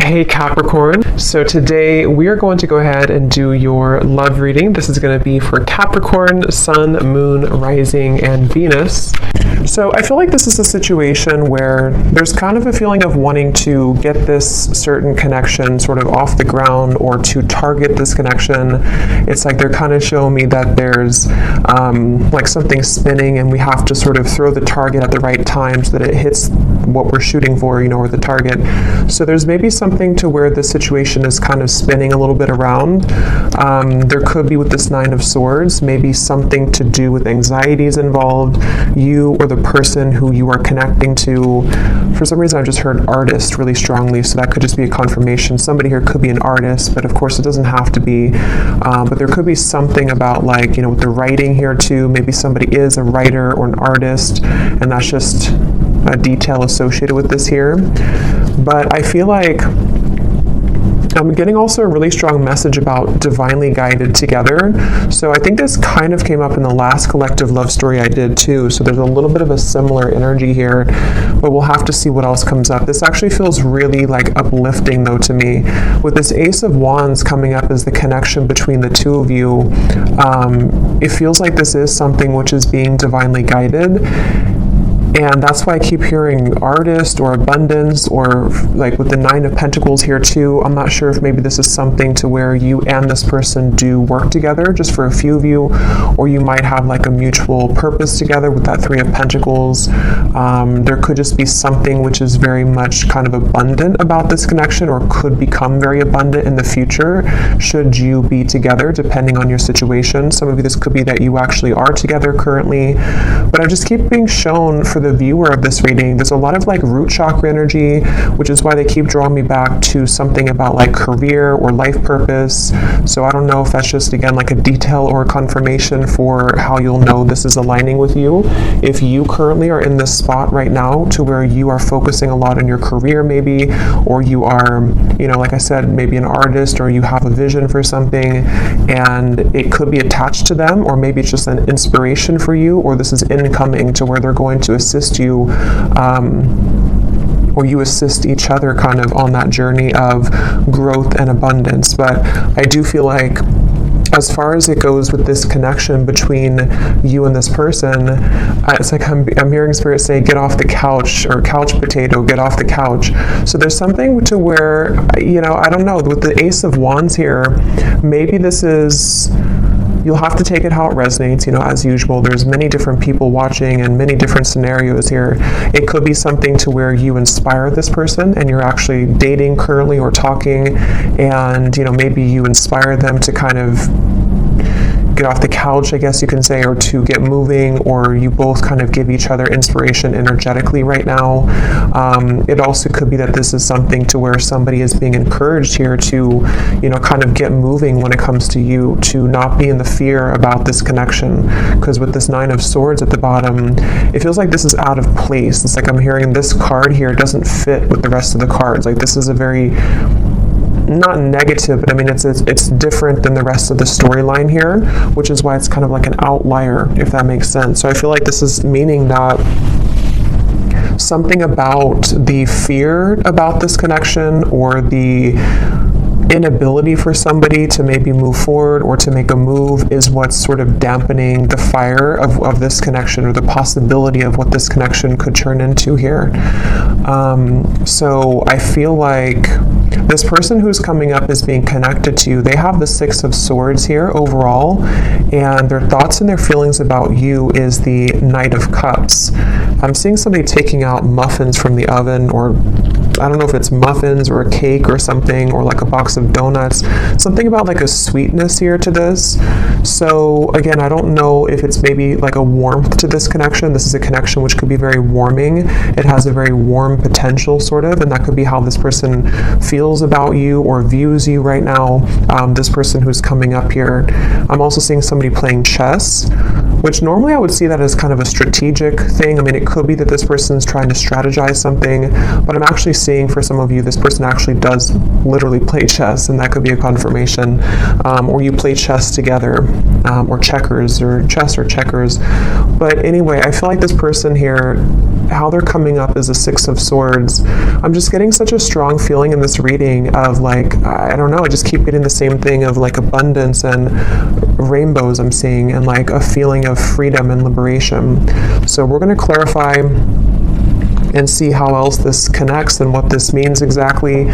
Hey Capricorn, so today we are going to go ahead and do your love reading. This is going to be for Capricorn, Sun, Moon, Rising, and Venus. So I feel like this is a situation where there's kind of a feeling of wanting to get this certain connection sort of off the ground or to target this connection. It's like they're kind of showing me that there's like something spinning and we have to sort of throw the target at the right time so that it hits what we're shooting for, or the target. So there's maybe something to where the situation is kind of spinning a little bit around. There could be with this Nine of Swords, maybe something to do with anxieties involved. You or the person who you are connecting to, for some reason I just heard artist really strongly, so that could just be a confirmation. Somebody here could be an artist, but of course it doesn't have to be. But there could be something about like, with the writing here too. Maybe somebody is a writer or an artist, and that's just a detail associated with this here. But I feel like I'm getting also a really strong message about divinely guided together. So I think this kind of came up in the last collective love story I did too. So there's a little bit of a similar energy here, but we'll have to see what else comes up. This actually feels really like uplifting though to me. With this Ace of Wands coming up as the connection between the two of you, it feels like this is something which is being divinely guided. And that's why I keep hearing artist or abundance, or like with the Nine of Pentacles here too. I'm not sure if maybe this is something to where you and this person do work together, just for a few of you, or you might have like a mutual purpose together with that Three of Pentacles. There could just be something which is very much kind of abundant about this connection, or could become very abundant in the future should you be together, depending on your situation. Some of you, this could be that you actually are together currently, but I just keep being shown for the viewer of this reading, there's a lot of like root chakra energy, which is why they keep drawing me back to something about like career or life purpose. So I don't know if that's just again like a detail or a confirmation for how you'll know this is aligning with you. If you currently are in this spot right now to where you are focusing a lot on your career maybe, or you are, like I said, maybe an artist, or you have a vision for something and it could be attached to them, or maybe it's just an inspiration for you, or this is incoming to where they're going to assist you, or you assist each other kind of on that journey of growth and abundance. But I do feel like as far as it goes with this connection between you and this person, it's like I'm hearing Spirit say, get off the couch, or couch potato, get off the couch. So there's something to where, I don't know, with the Ace of Wands here, maybe this is, you'll have to take it how it resonates, as usual. There's many different people watching and many different scenarios here. It could be something to where you inspire this person and you're actually dating currently or talking, and, maybe you inspire them to kind of get off the couch, I guess you can say, or to get moving, or you both kind of give each other inspiration energetically right now. It also could be that this is something to where somebody is being encouraged here to, kind of get moving when it comes to you, to not be in the fear about this connection. Because with this Nine of Swords at the bottom, it feels like this is out of place. It's like I'm hearing this card here doesn't fit with the rest of the cards. Like this is a very, not negative, but I mean it's different than the rest of the storyline here, which is why it's kind of like an outlier, if that makes sense. So I feel like this is meaning that something about the fear about this connection, or the inability for somebody to maybe move forward or to make a move, is what's sort of dampening the fire of this connection, or the possibility of what this connection could turn into here. So I feel like this person who's coming up is being connected to you. They have the Six of Swords here overall, and their thoughts and their feelings about you is the Knight of Cups. I'm seeing somebody taking out muffins from the oven, or I don't know if it's muffins or a cake or something, or like a box of donuts. Something about like a sweetness here to this. So again, I don't know if it's maybe like a warmth to this connection. This is a connection which could be very warming. It has a very warm potential sort of, and that could be how this person feels about you or views you right now. This person who's coming up here. I'm also seeing somebody playing chess, which normally I would see that as kind of a strategic thing. I mean, it could be that this person's trying to strategize something, but I'm actually seeing for some of you, this person actually does literally play chess, and that could be a confirmation. Or you play chess together, or checkers, or chess or checkers. But anyway, I feel like this person here, how they're coming up is a Six of Swords. I'm just getting such a strong feeling in this reading of like, I don't know, I just keep getting the same thing of like abundance and rainbows I'm seeing, and like a feeling of freedom and liberation. So we're going to clarify and see how else this connects and what this means exactly.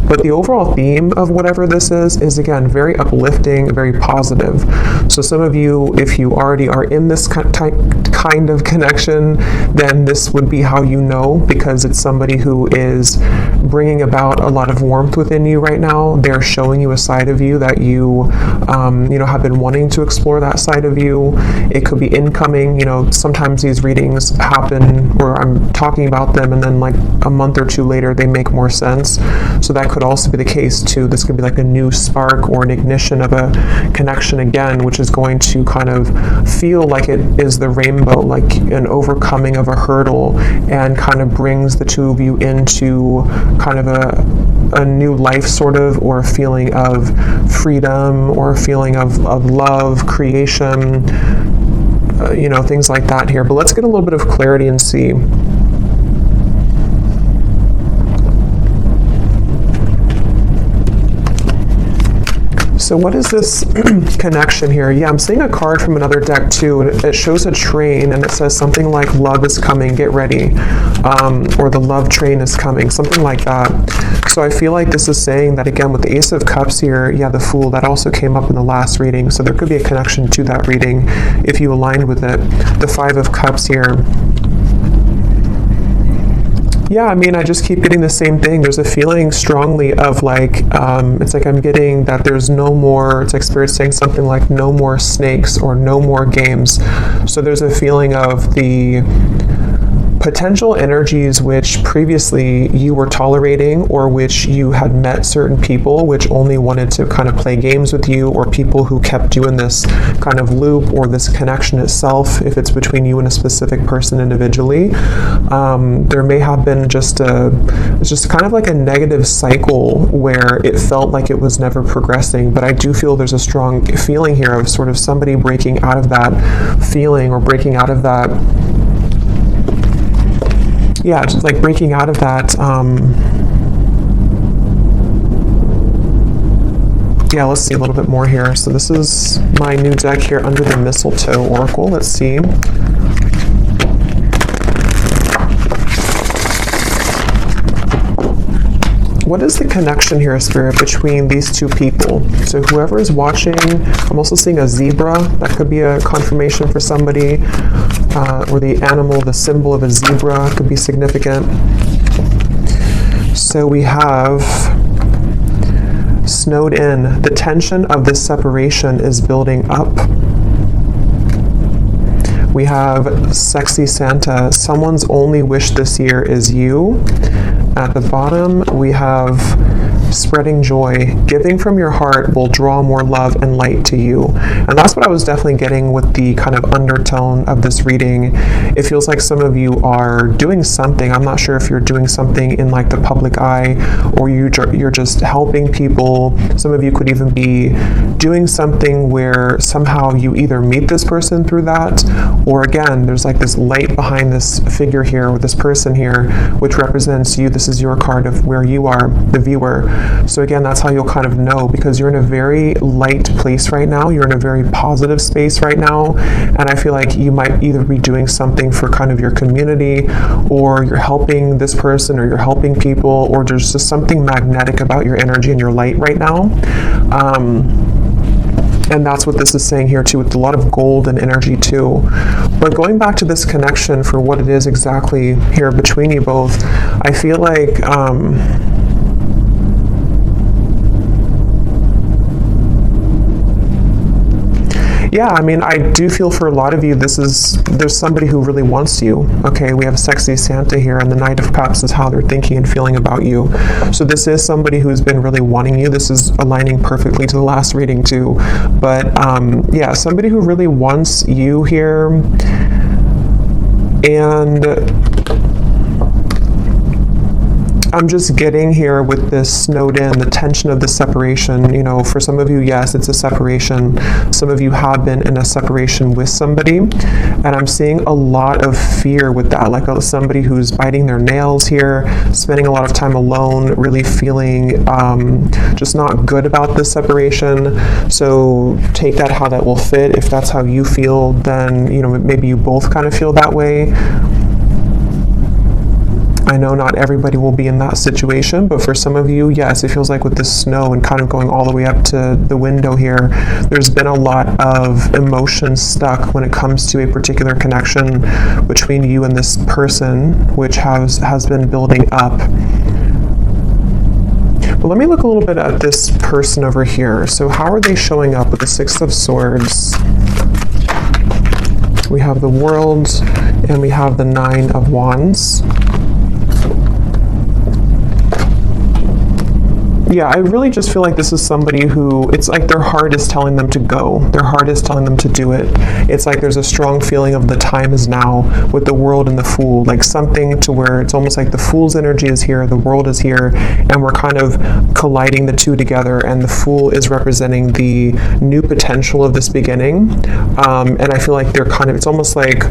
But the overall theme of whatever this is again, very uplifting, very positive. So some of you, if you already are in this kind of connection, then this would be how you know, because it's somebody who is bringing about a lot of warmth within you right now. They're showing you a side of you that you, have been wanting to explore that side of you. It could be incoming. Sometimes these readings happen where I'm talking about them, and then like a month or two later they make more sense. So that could also be the case too. This could be like a new spark or an ignition of a connection again, which is going to kind of feel like it is the rainbow, like an overcoming of a hurdle, and kind of brings the two of you into kind of a new life sort of, or a feeling of freedom, or a feeling of love, creation, things like that here. But let's get a little bit of clarity and see. So what is this connection here? Yeah, I'm seeing a card from another deck too, and it shows a train, and it says something like love is coming, get ready, or the love train is coming, something like that. So I feel like this is saying that again with the Ace of Cups here, yeah, the Fool, that also came up in the last reading, so there could be a connection to that reading if you aligned with it. The Five of Cups here. Yeah, I mean, I just keep getting the same thing. There's a feeling strongly of like, it's like I'm getting that there's no more, it's like Spirit saying something like no more snakes or no more games. So there's a feeling of the potential energies which previously you were tolerating, or which you had met certain people which only wanted to kind of play games with you, or people who kept you in this kind of loop, or this connection itself, if it's between you and a specific person individually. There may have been it's just kind of like a negative cycle where it felt like it was never progressing. But I do feel there's a strong feeling here of sort of somebody breaking out of that feeling, or breaking out of that, yeah, just like breaking out of that, yeah, let's see a little bit more here. So this is my new deck here, Under the Mistletoe Oracle. Let's see. What is the connection here, Spirit, between these two people? So whoever is watching, I'm also seeing a zebra. That could be a confirmation for somebody. Or the animal, the symbol of a zebra could be significant. So we have snowed in. The tension of this separation is building up. We have Sexy Santa. Someone's only wish this year is you. At the bottom, we have Spreading Joy. Giving from your heart will draw more love and light to you. And that's what I was definitely getting with the kind of undertone of this reading. It feels like some of you are doing something. I'm not sure if you're doing something in like the public eye, or you're just helping people. Some of you could even be doing something where somehow you either meet this person through that, or again, there's like this light behind this figure here, with this person here, which represents you. This is your card of where you are, the viewer. So again, that's how you'll kind of know, because you're in a very light place right now. You're in a very positive space right now. And I feel like you might either be doing something for kind of your community, or you're helping this person, or you're helping people, or there's just something magnetic about your energy and your light right now. And that's what this is saying here too, with a lot of gold and energy too. But going back to this connection for what it is exactly here between you both, I feel like Yeah, I mean, I do feel for a lot of you, there's somebody who really wants you. Okay, we have sexy Santa here, and the Knight of Cups is how they're thinking and feeling about you. So this is somebody who's been really wanting you. This is aligning perfectly to the last reading too. But yeah, somebody who really wants you here. And I'm just getting here with this snowed in, the tension of the separation. You know, for some of you, yes, it's a separation. Some of you have been in a separation with somebody. And I'm seeing a lot of fear with that, like somebody who's biting their nails here, spending a lot of time alone, really feeling just not good about this separation. So take that how that will fit. If that's how you feel, then, you know, maybe you both kind of feel that way. I know not everybody will be in that situation, but for some of you, yes, it feels like with the snow and kind of going all the way up to the window here, there's been a lot of emotion stuck when it comes to a particular connection between you and this person, which has been building up. But let me look a little bit at this person over here. So how are they showing up with the Six of Swords? We have the World and we have the Nine of Wands. Yeah, I really just feel like this is somebody who, it's like their heart is telling them to go. Their heart is telling them to do it. It's like there's a strong feeling of the time is now with the World and the Fool, like something to where it's almost like the Fool's energy is here, the World is here, and we're kind of colliding the two together, and the Fool is representing the new potential of this beginning. And I feel like they're kind of, it's almost like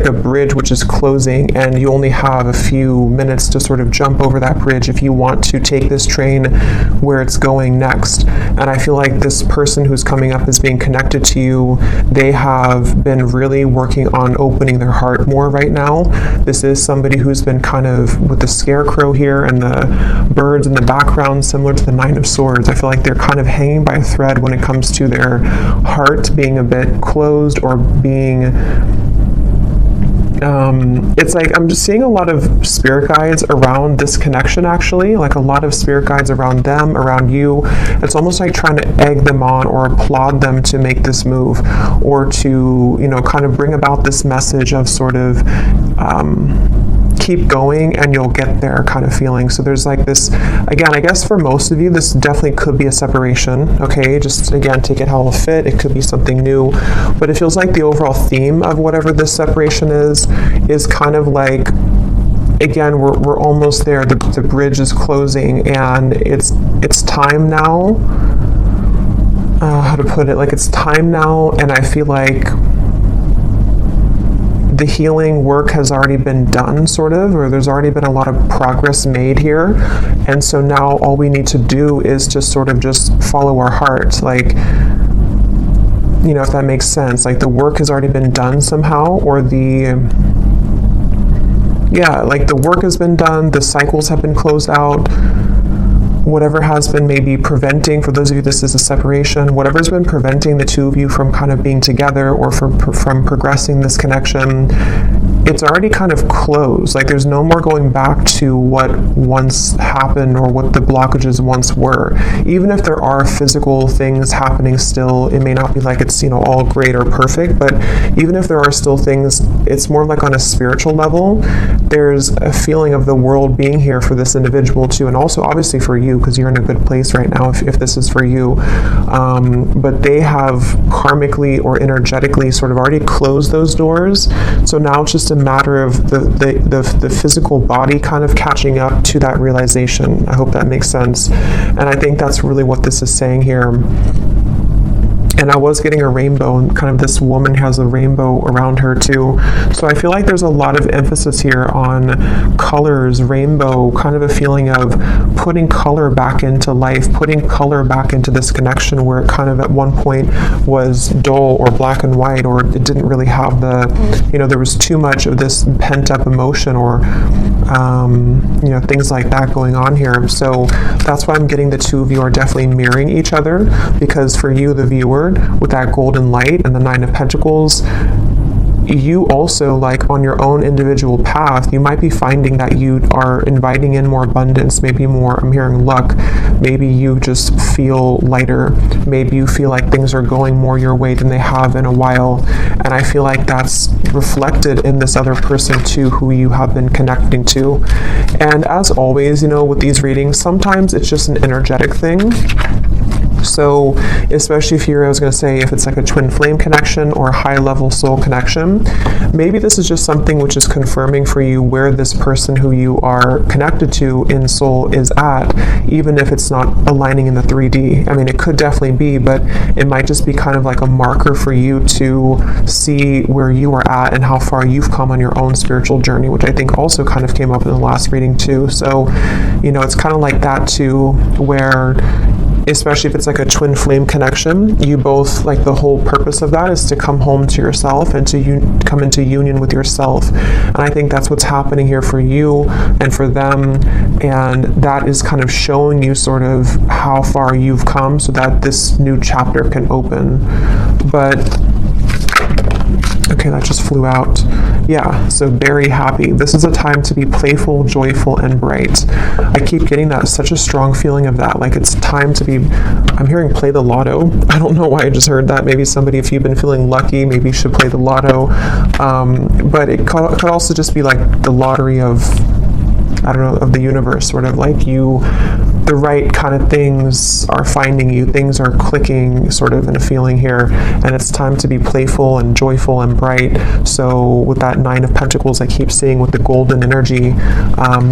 a bridge which is closing, and you only have a few minutes to sort of jump over that bridge if you want to take this train where it's going next. And I feel like this person who's coming up is being connected to you. They have been really working on opening their heart more right now. This is somebody who's been kind of with the scarecrow here and the birds in the background, similar to the Nine of Swords. I feel like they're kind of hanging by a thread when it comes to their heart being a bit closed or being it's like I'm just seeing a lot of spirit guides around this connection, actually, like a lot of spirit guides around them, around you. It's almost like trying to egg them on or applaud them to make this move, or to, you know, kind of bring about this message of sort of keep going and you'll get there kind of feeling. So there's like this, again, I guess for most of you, this definitely could be a separation, okay? Just, again, take it how it'll fit. It could be something new, but it feels like the overall theme of whatever this separation is kind of like, again, we're almost there. The bridge is closing, and it's time now. How to put it? Like, it's time now, and I feel like the healing work has already been done, sort of, or there's already been a lot of progress made here. And so now all we need to do is just sort of just follow our heart. Like, you know, if that makes sense. Like, the work has already been done somehow, or like the work has been done, the cycles have been closed out. Whatever has been maybe preventing, for those of you this is a separation, whatever's been preventing the two of you from kind of being together or from progressing this connection, it's already kind of closed. Like, there's no more going back to what once happened or what the blockages once were. Even if there are physical things happening still, it may not be like it's, you know, all great or perfect, but even if there are still things, it's more like on a spiritual level. There's a feeling of the world being here for this individual too, and also obviously for you, because you're in a good place right now if this is for you. But they have karmically or energetically sort of already closed those doors. So now it's just a matter of the physical body kind of catching up to that realization. I hope that makes sense. And I think that's really what this is saying here. And I was getting a rainbow, and kind of this woman has a rainbow around her too. So I feel like there's a lot of emphasis here on colors, rainbow, kind of a feeling of putting color back into life, putting color back into this connection where it kind of at one point was dull or black and white, or it didn't really have the, you know, there was too much of this pent up emotion or, you know, things like that going on here. So that's why I'm getting the two of you are definitely mirroring each other, because for you, the viewer, with that golden light and the Nine of Pentacles, you also, like on your own individual path, you might be finding that you are inviting in more abundance, maybe more, I'm hearing luck. Maybe you just feel lighter. Maybe you feel like things are going more your way than they have in a while. And I feel like that's reflected in this other person too, who you have been connecting to. And as always, you know, with these readings, sometimes it's just an energetic thing. So especially if you're, I was going to say, if it's like a twin flame connection or a high level soul connection, maybe this is just something which is confirming for you where this person who you are connected to in soul is at, even if it's not aligning in the 3D. I mean, it could definitely be, but it might just be kind of like a marker for you to see where you are at and how far you've come on your own spiritual journey, which I think also kind of came up in the last reading too. So, you know, it's kind of like that too, where especially if it's like a twin flame connection, you both, like the whole purpose of that is to come home to yourself and to come into union with yourself. And I think that's what's happening here for you and for them. And that is kind of showing you sort of how far you've come so that this new chapter can open. But okay, that just flew out. Yeah, so very happy. This is a time to be playful, joyful, and bright. I keep getting that, such a strong feeling of that. Like it's time to be, I'm hearing play the lotto. I don't know why I just heard that. Maybe somebody, if you've been feeling lucky, maybe you should play the lotto. But it could also just be like the lottery of, I don't know, of the universe, sort of like you, the right kind of things are finding you, things are clicking sort of in a feeling here, and it's time to be playful and joyful and bright. So with that 9 of Pentacles I keep seeing with the golden energy,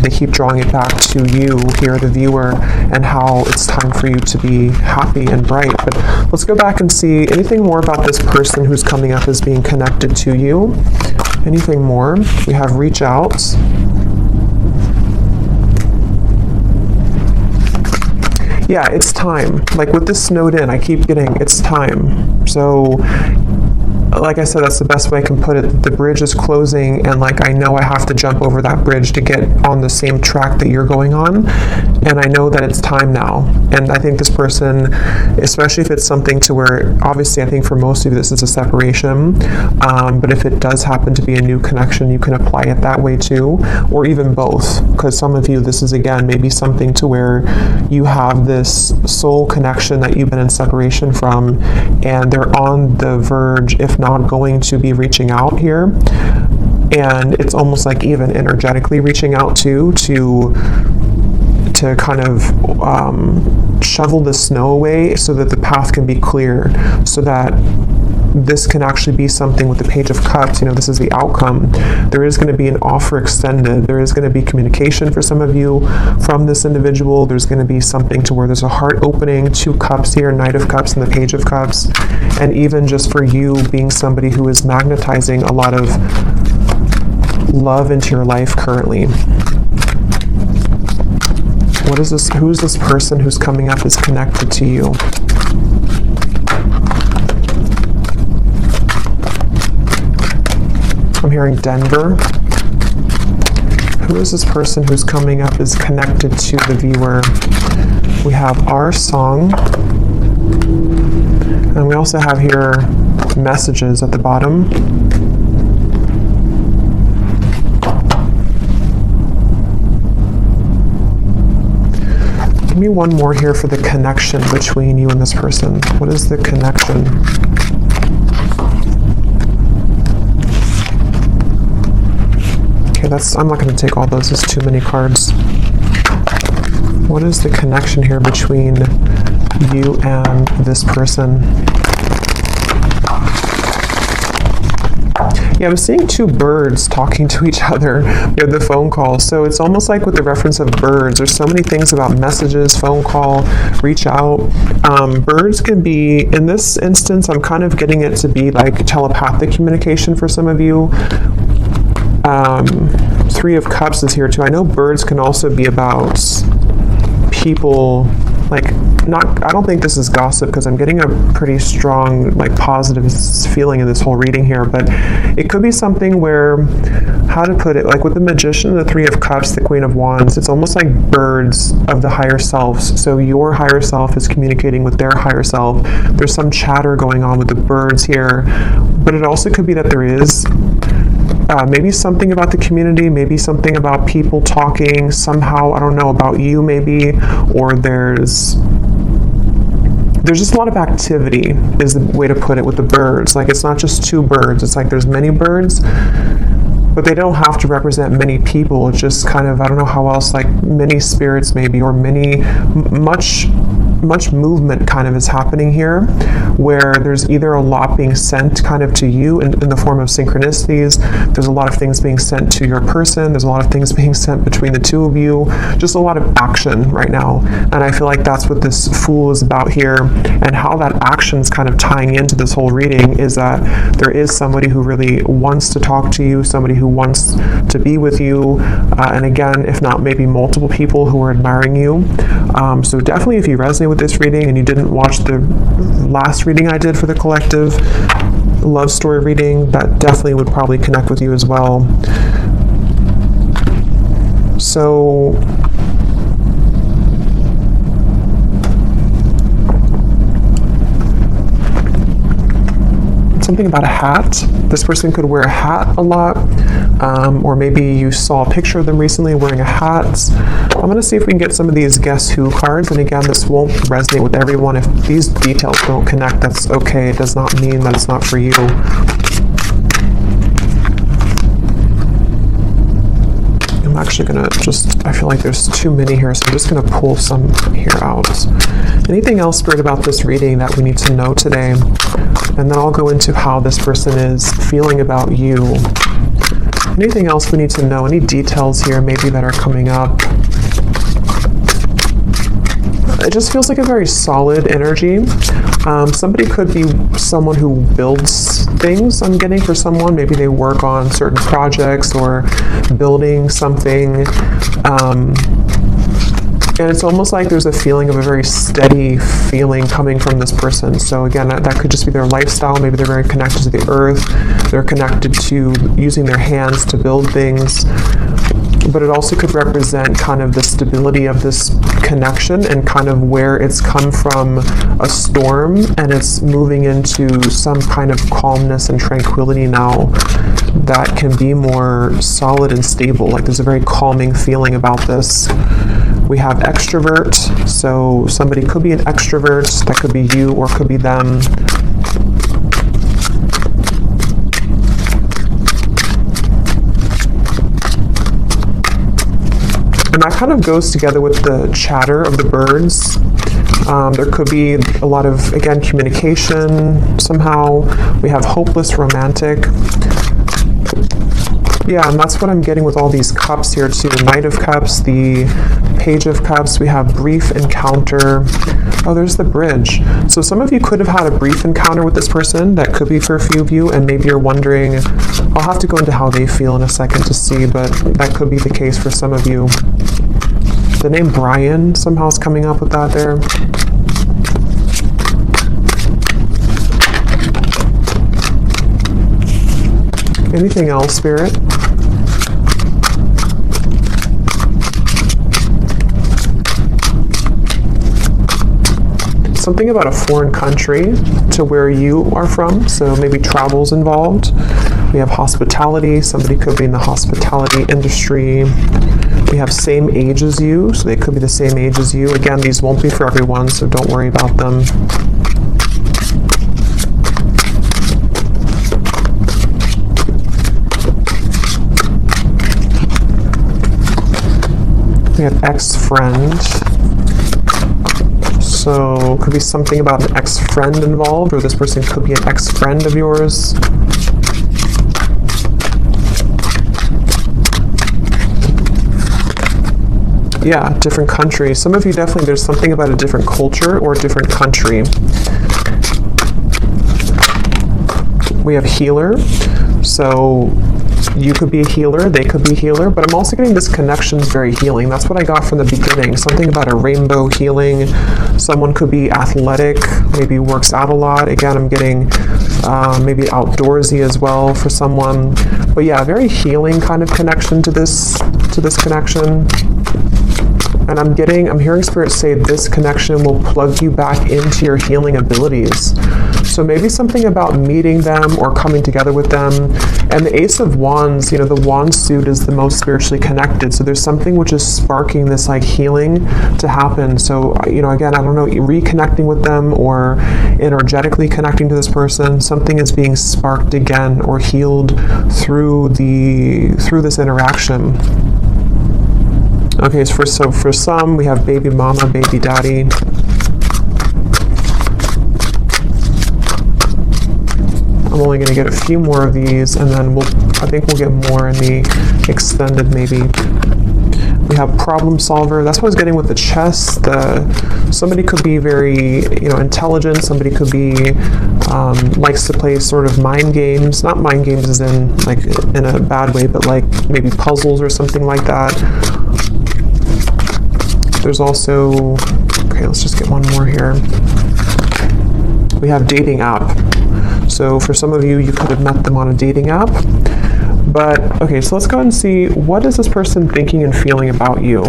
they keep drawing it back to you here, the viewer, and how it's time for you to be happy and bright. But let's go back and see anything more about this person who's coming up as being connected to you. Anything more? We have reach out. Yeah, it's time. Like with this snowed in, I keep getting, it's time. So, like I said, that's the best way I can put it. The bridge is closing, and like I know I have to jump over that bridge to get on the same track that you're going on, and I know that it's time now. And I think this person, especially if it's something to where, obviously I think for most of you this is a separation, but if it does happen to be a new connection, you can apply it that way too, or even both, because some of you, this is again maybe something to where you have this soul connection that you've been in separation from, and they're on the verge, if not going to be reaching out here. And it's almost like even energetically reaching out to kind of shovel the snow away so that the path can be clear, so that this can actually be something with the Page of Cups. You know, this is the outcome. There is going to be an offer extended. There is going to be communication for some of you from this individual. There's going to be something to where there's a heart opening, 2 cups here, Knight of Cups and the Page of Cups. And even just for you being somebody who is magnetizing a lot of love into your life currently. What is this? Who's this person who's coming up is connected to you? I'm hearing Denver. Who is this person who's coming up is connected to the viewer? We have our song. And we also have here messages at the bottom. Give me one more here for the connection between you and this person. What is the connection? Okay, I'm not going to take all those. There's too many cards. What is the connection here between you and this person? Yeah, I was seeing 2 birds talking to each other in the phone call. So it's almost like with the reference of birds, there's so many things about messages, phone call, reach out. Birds can be, in this instance, I'm kind of getting it to be like telepathic communication for some of you. 3 of Cups is here too. I know birds can also be about people like, not, I don't think this is gossip because I'm getting a pretty strong, like, positive feeling in this whole reading here, but it could be something where, how to put it, like with the Magician, the Three of Cups, the Queen of Wands, it's almost like birds of the higher selves. So your higher self is communicating with their higher self. There's some chatter going on with the birds here, but it also could be that there is maybe something about the community, maybe something about people talking somehow, I don't know, about you maybe, or there's just a lot of activity is the way to put it with the birds. Like, it's not just two birds, it's like there's many birds, but they don't have to represent many people. It's just kind of, I don't know how else, like many spirits maybe, or much movement kind of is happening here, where there's either a lot being sent kind of to you in the form of synchronicities. There's a lot of things being sent to your person. There's a lot of things being sent between the two of you. Just a lot of action right now. And I feel like that's what this Fool is about here, and how that action's kind of tying into this whole reading is that there is somebody who really wants to talk to you, somebody who wants to be with you, and again, if not maybe multiple people who are admiring you. So definitely, if you resonate with this reading and you didn't watch the last reading I did for the collective love story reading, that definitely would probably connect with you as well. So something about a hat. This person could wear a hat a lot, or maybe you saw a picture of them recently wearing a hat. I'm going to see if we can get some of these Guess Who cards, and again, this won't resonate with everyone. If these details don't connect, that's okay. It does not mean that it's not for you. I'm actually going to just, I feel like there's too many here, so I'm just going to pull some here out. Anything else, Spirit, about this reading that we need to know today? And then I'll go into how this person is feeling about you. Anything else we need to know? Any details here maybe that are coming up? It just feels like a very solid energy. Somebody could be someone who builds things, I'm getting, for someone. Maybe they work on certain projects or building something. And it's almost like there's a feeling of a very steady feeling coming from this person. So again, that could just be their lifestyle. Maybe they're very connected to the earth. They're connected to using their hands to build things. But it also could represent kind of the stability of this connection and kind of where it's come from a storm and it's moving into some kind of calmness and tranquility now that can be more solid and stable. Like, there's a very calming feeling about this. We have extrovert, so somebody could be an extrovert. That could be you or could be them. And that kind of goes together with the chatter of the birds. There could be a lot of, again, communication somehow. We have hopeless romantic. Yeah, and that's what I'm getting with all these cups here too. Knight of Cups, the Page of Cups. We have brief encounter. Oh, there's the bridge. So some of you could have had a brief encounter with this person. That could be for a few of you, and maybe you're wondering, I'll have to go into how they feel in a second to see, but that could be the case for some of you. The name Brian somehow is coming up with that there. Anything else, Spirit? Something about a foreign country to where you are from, so maybe travel's involved. We have hospitality. Somebody could be in the hospitality industry. We have same age as you, so they could be the same age as you. Again, these won't be for everyone, so don't worry about them. We have ex-friend. So could be something about an ex-friend involved, or this person could be an ex-friend of yours. Yeah, different country. Some of you definitely, there's something about a different culture or a different country. We have healer. So You could be a healer, they could be a healer, but I'm also getting this connection's very healing. That's what I got from the beginning. Something about a rainbow healing. Someone could be athletic, maybe works out a lot. Again, I'm getting maybe outdoorsy as well for someone. But yeah, very healing kind of connection to this connection. And I'm hearing Spirit say this connection will plug you back into your healing abilities. So maybe something about meeting them or coming together with them. And the Ace of Wands, the wand suit is the most spiritually connected. So there's something which is sparking this like healing to happen. So, again, I don't know, reconnecting with them or energetically connecting to this person, something is being sparked again or healed through this interaction. Okay, so for some, we have baby mama, baby daddy. I'm only going to get a few more of these, and then I think we'll get more in the extended maybe. We have problem solver. That's what I was getting with the chess. Somebody could be very, intelligent. Somebody could be likes to play sort of mind games. Not mind games as in like in a bad way, but like maybe puzzles or something like that. There's also, okay, let's just get one more here. We have dating app. So for some of you, you could have met them on a dating app. But, okay, so let's go ahead and see, what is this person thinking and feeling about you?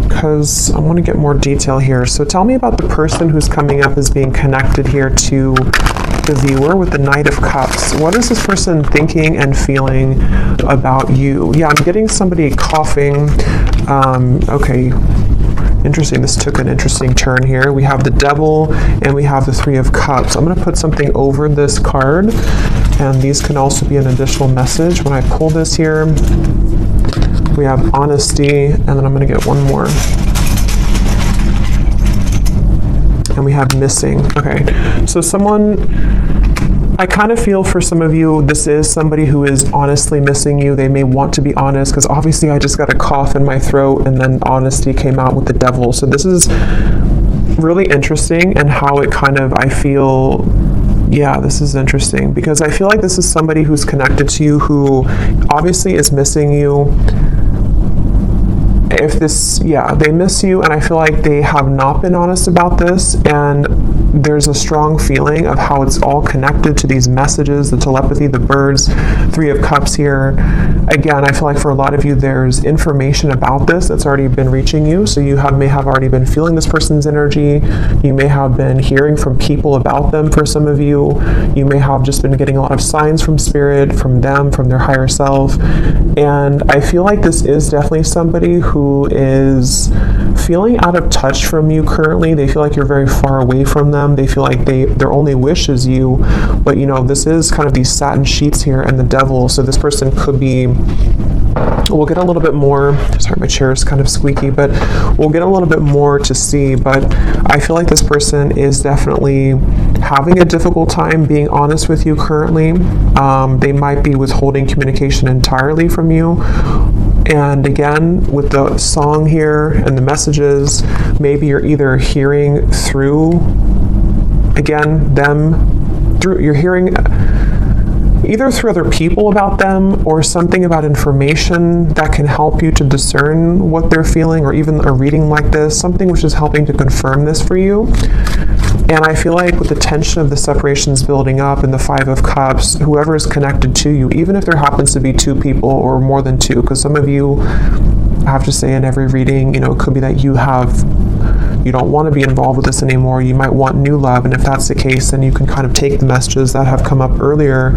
Because I want to get more detail here. So tell me about the person who's coming up as being connected here to the viewer with the Knight of Cups. What is this person thinking and feeling about you? Yeah, I'm getting somebody coughing. Okay. Interesting. This took an interesting turn here. We have the Devil and we have the Three of Cups. I'm going to put something over this card, and these can also be an additional message. When I pull this here, we have honesty, and then I'm going to get one more. And we have missing. Okay, so I kind of feel for some of you, this is somebody who is honestly missing you. They may want to be honest, because obviously I just got a cough in my throat, and then honesty came out with the Devil. So this is really interesting, and how it kind of, I feel, yeah, this is interesting, because I feel like this is somebody who's connected to you who obviously is missing you. They miss you, and I feel like they have not been honest about this, and there's a strong feeling of how it's all connected to these messages, the telepathy, the birds, Three of Cups here. Again, I feel like for a lot of you, there's information about this that's already been reaching you, so you may have already been feeling this person's energy. You may have been hearing from people about them for some of you. You may have just been getting a lot of signs from Spirit, from them, from their higher self, and I feel like this is definitely somebody who is feeling out of touch from you currently. They feel like you're very far away from them. They feel like their only wish is you, but this is kind of these satin sheets here and the Devil, so this person could be, we'll get a little bit more, sorry, my chair is kind of squeaky, but we'll get a little bit more to see, but I feel like this person is definitely having a difficult time being honest with you currently. They might be withholding communication entirely from you. And again, with the song here and the messages, maybe you're either hearing through, again, you're hearing either through other people about them, or something about information that can help you to discern what they're feeling, or even a reading like this, something which is helping to confirm this for you. And I feel like with the tension of the separations building up and the Five of Cups, whoever is connected to you, even if there happens to be two people or more than two, because some of you, I have to say in every reading, it could be that you don't want to be involved with this anymore. You might want new love, and if that's the case, then you can kind of take the messages that have come up earlier,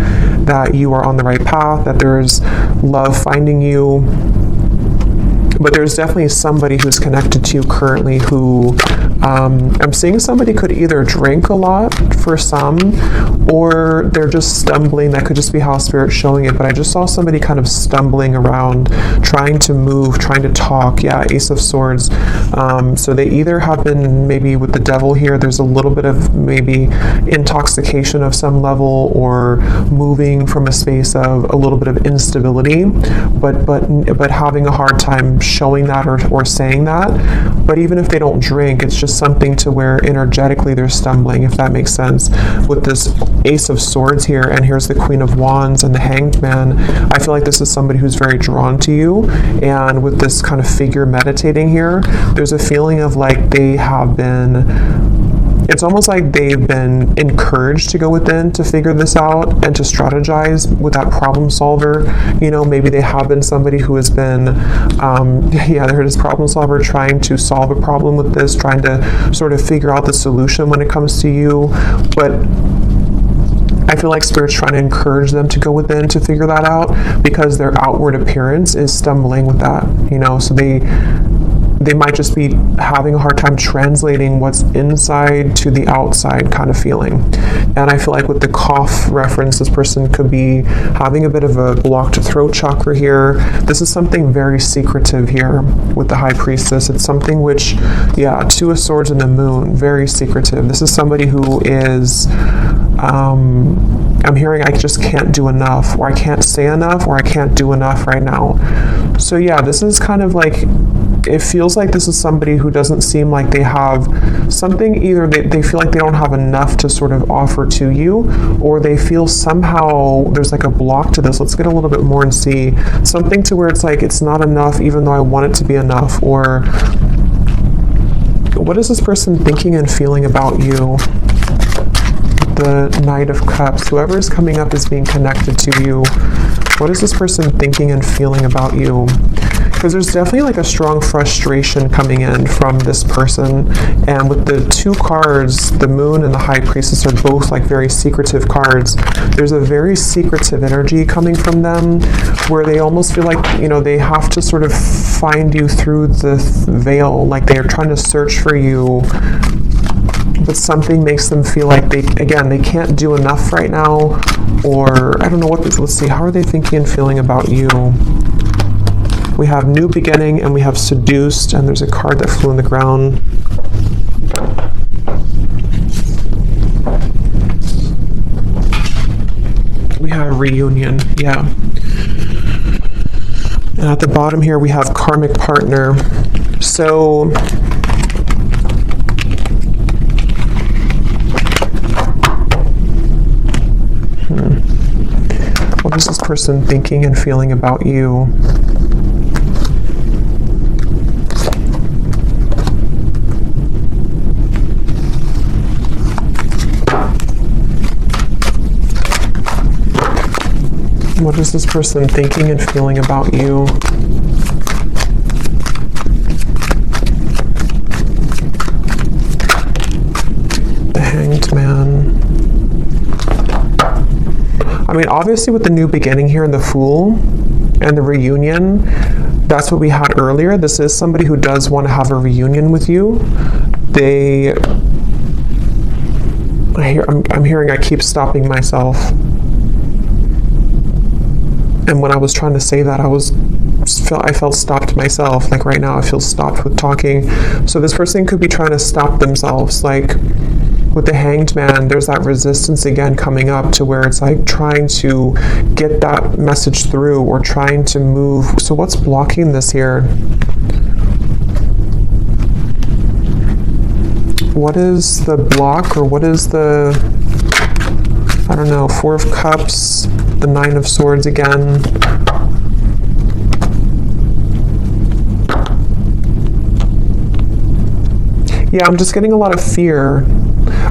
that you are on the right path, that there's love finding you. But there's definitely somebody who's connected to you currently who, I'm seeing somebody could either drink a lot for some, or they're just stumbling. That could just be how Spirit's showing it, but I just saw somebody kind of stumbling around, trying to move, trying to talk. Yeah, Ace of Swords. So they either have been, maybe with the Devil here, there's a little bit of maybe intoxication of some level, or moving from a space of a little bit of instability, but having a hard time showing that or saying that. But even if they don't drink, it's just something to where energetically they're stumbling, if that makes sense. With this Ace of Swords here, and here's the Queen of Wands and the Hanged Man, I feel like this is somebody who's very drawn to you. And with this kind of figure meditating here, there's a feeling of like they have been, it's almost like they've been encouraged to go within to figure this out and to strategize with that problem solver. You know, maybe they have been somebody who has been, they're this problem solver trying to solve a problem with this, trying to sort of figure out the solution when it comes to you. But I feel like Spirit's trying to encourage them to go within to figure that out, because their outward appearance is stumbling with that, you know, so they might just be having a hard time translating what's inside to the outside kind of feeling. And I feel like with the cough reference, this person could be having a bit of a blocked throat chakra here. This is something very secretive here with the High Priestess. It's something which, yeah, Two of Swords and the Moon, very secretive. This is somebody who is, I'm hearing I just can't do enough, or I can't say enough, or I can't do enough right now. So yeah, this is kind of like, it feels like this is somebody who doesn't seem like they have something, either they feel like they don't have enough to sort of offer to you, or they feel somehow there's like a block to this. Let's get a little bit more and see something to where it's like it's not enough even though I want it to be enough. Or what is this person thinking and feeling about you? The Knight of Cups, whoever is coming up is being connected to you. What is this person thinking and feeling about you? Because there's definitely like a strong frustration coming in from this person. And with the two cards, the Moon and the High Priestess are both like very secretive cards. There's a very secretive energy coming from them where they almost feel like, you know, they have to sort of find you through the veil, like they are trying to search for you. But something makes them feel like they can't do enough right now, or I don't know what this, let's see, how are they thinking and feeling about you? We have New Beginning and we have Seduced, and there's a card that flew on the ground. We have Reunion, yeah. And at the bottom here we have Karmic Partner. So what is this person thinking and feeling about you? What is this person thinking and feeling about you? The Hanged Man. I mean, obviously with the New Beginning here and the Fool and the Reunion, that's what we had earlier. This is somebody who does want to have a reunion with you. I'm hearing I keep stopping myself. And when I was trying to say that, I felt stopped myself. Like right now, I feel stopped with talking. So this person could be trying to stop themselves. Like with the Hanged Man, there's that resistance again coming up to where it's like trying to get that message through or trying to move. So what's blocking this here? What is the block, or what is the, I don't know, Four of Cups, the Nine of Swords again. Yeah, I'm just getting a lot of fear.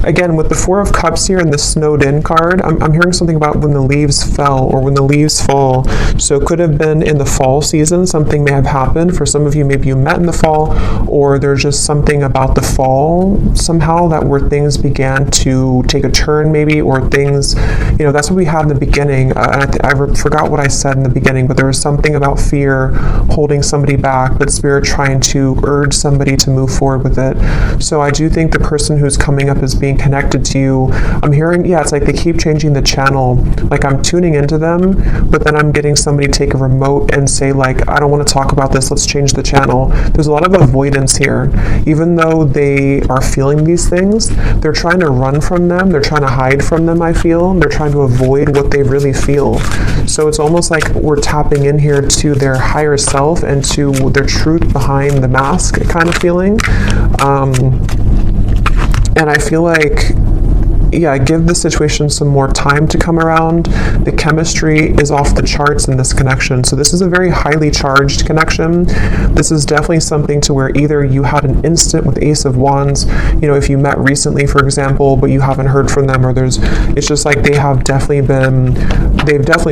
Again, with the Four of Cups here and the Snowed In card, I'm hearing something about when the leaves fell or when the leaves fall. So it could have been in the fall season, something may have happened. For some of you, maybe you met in the fall, or there's just something about the fall somehow that where things began to take a turn maybe, or things, you know, that's what we had in the beginning. And I forgot what I said in the beginning, but there was something about fear holding somebody back, but Spirit trying to urge somebody to move forward with it. So I do think the person who's coming up is being connected to you. I'm hearing, yeah, it's like they keep changing the channel. Like I'm tuning into them, but then I'm getting somebody take a remote and say like, I don't want to talk about this, let's change the channel. There's a lot of avoidance here. Even though they are feeling these things, they're trying to run from them, they're trying to hide from them, I feel. They're trying to avoid what they really feel. So it's almost like we're tapping in here to their higher self and to their truth behind the mask kind of feeling. And I feel like, yeah, give the situation some more time to come around. The chemistry is off the charts in this connection. So this is a very highly charged connection. This is definitely something to where either you had an instant with Ace of Wands, you know, if you met recently, for example, but you haven't heard from them, or it's just like they've definitely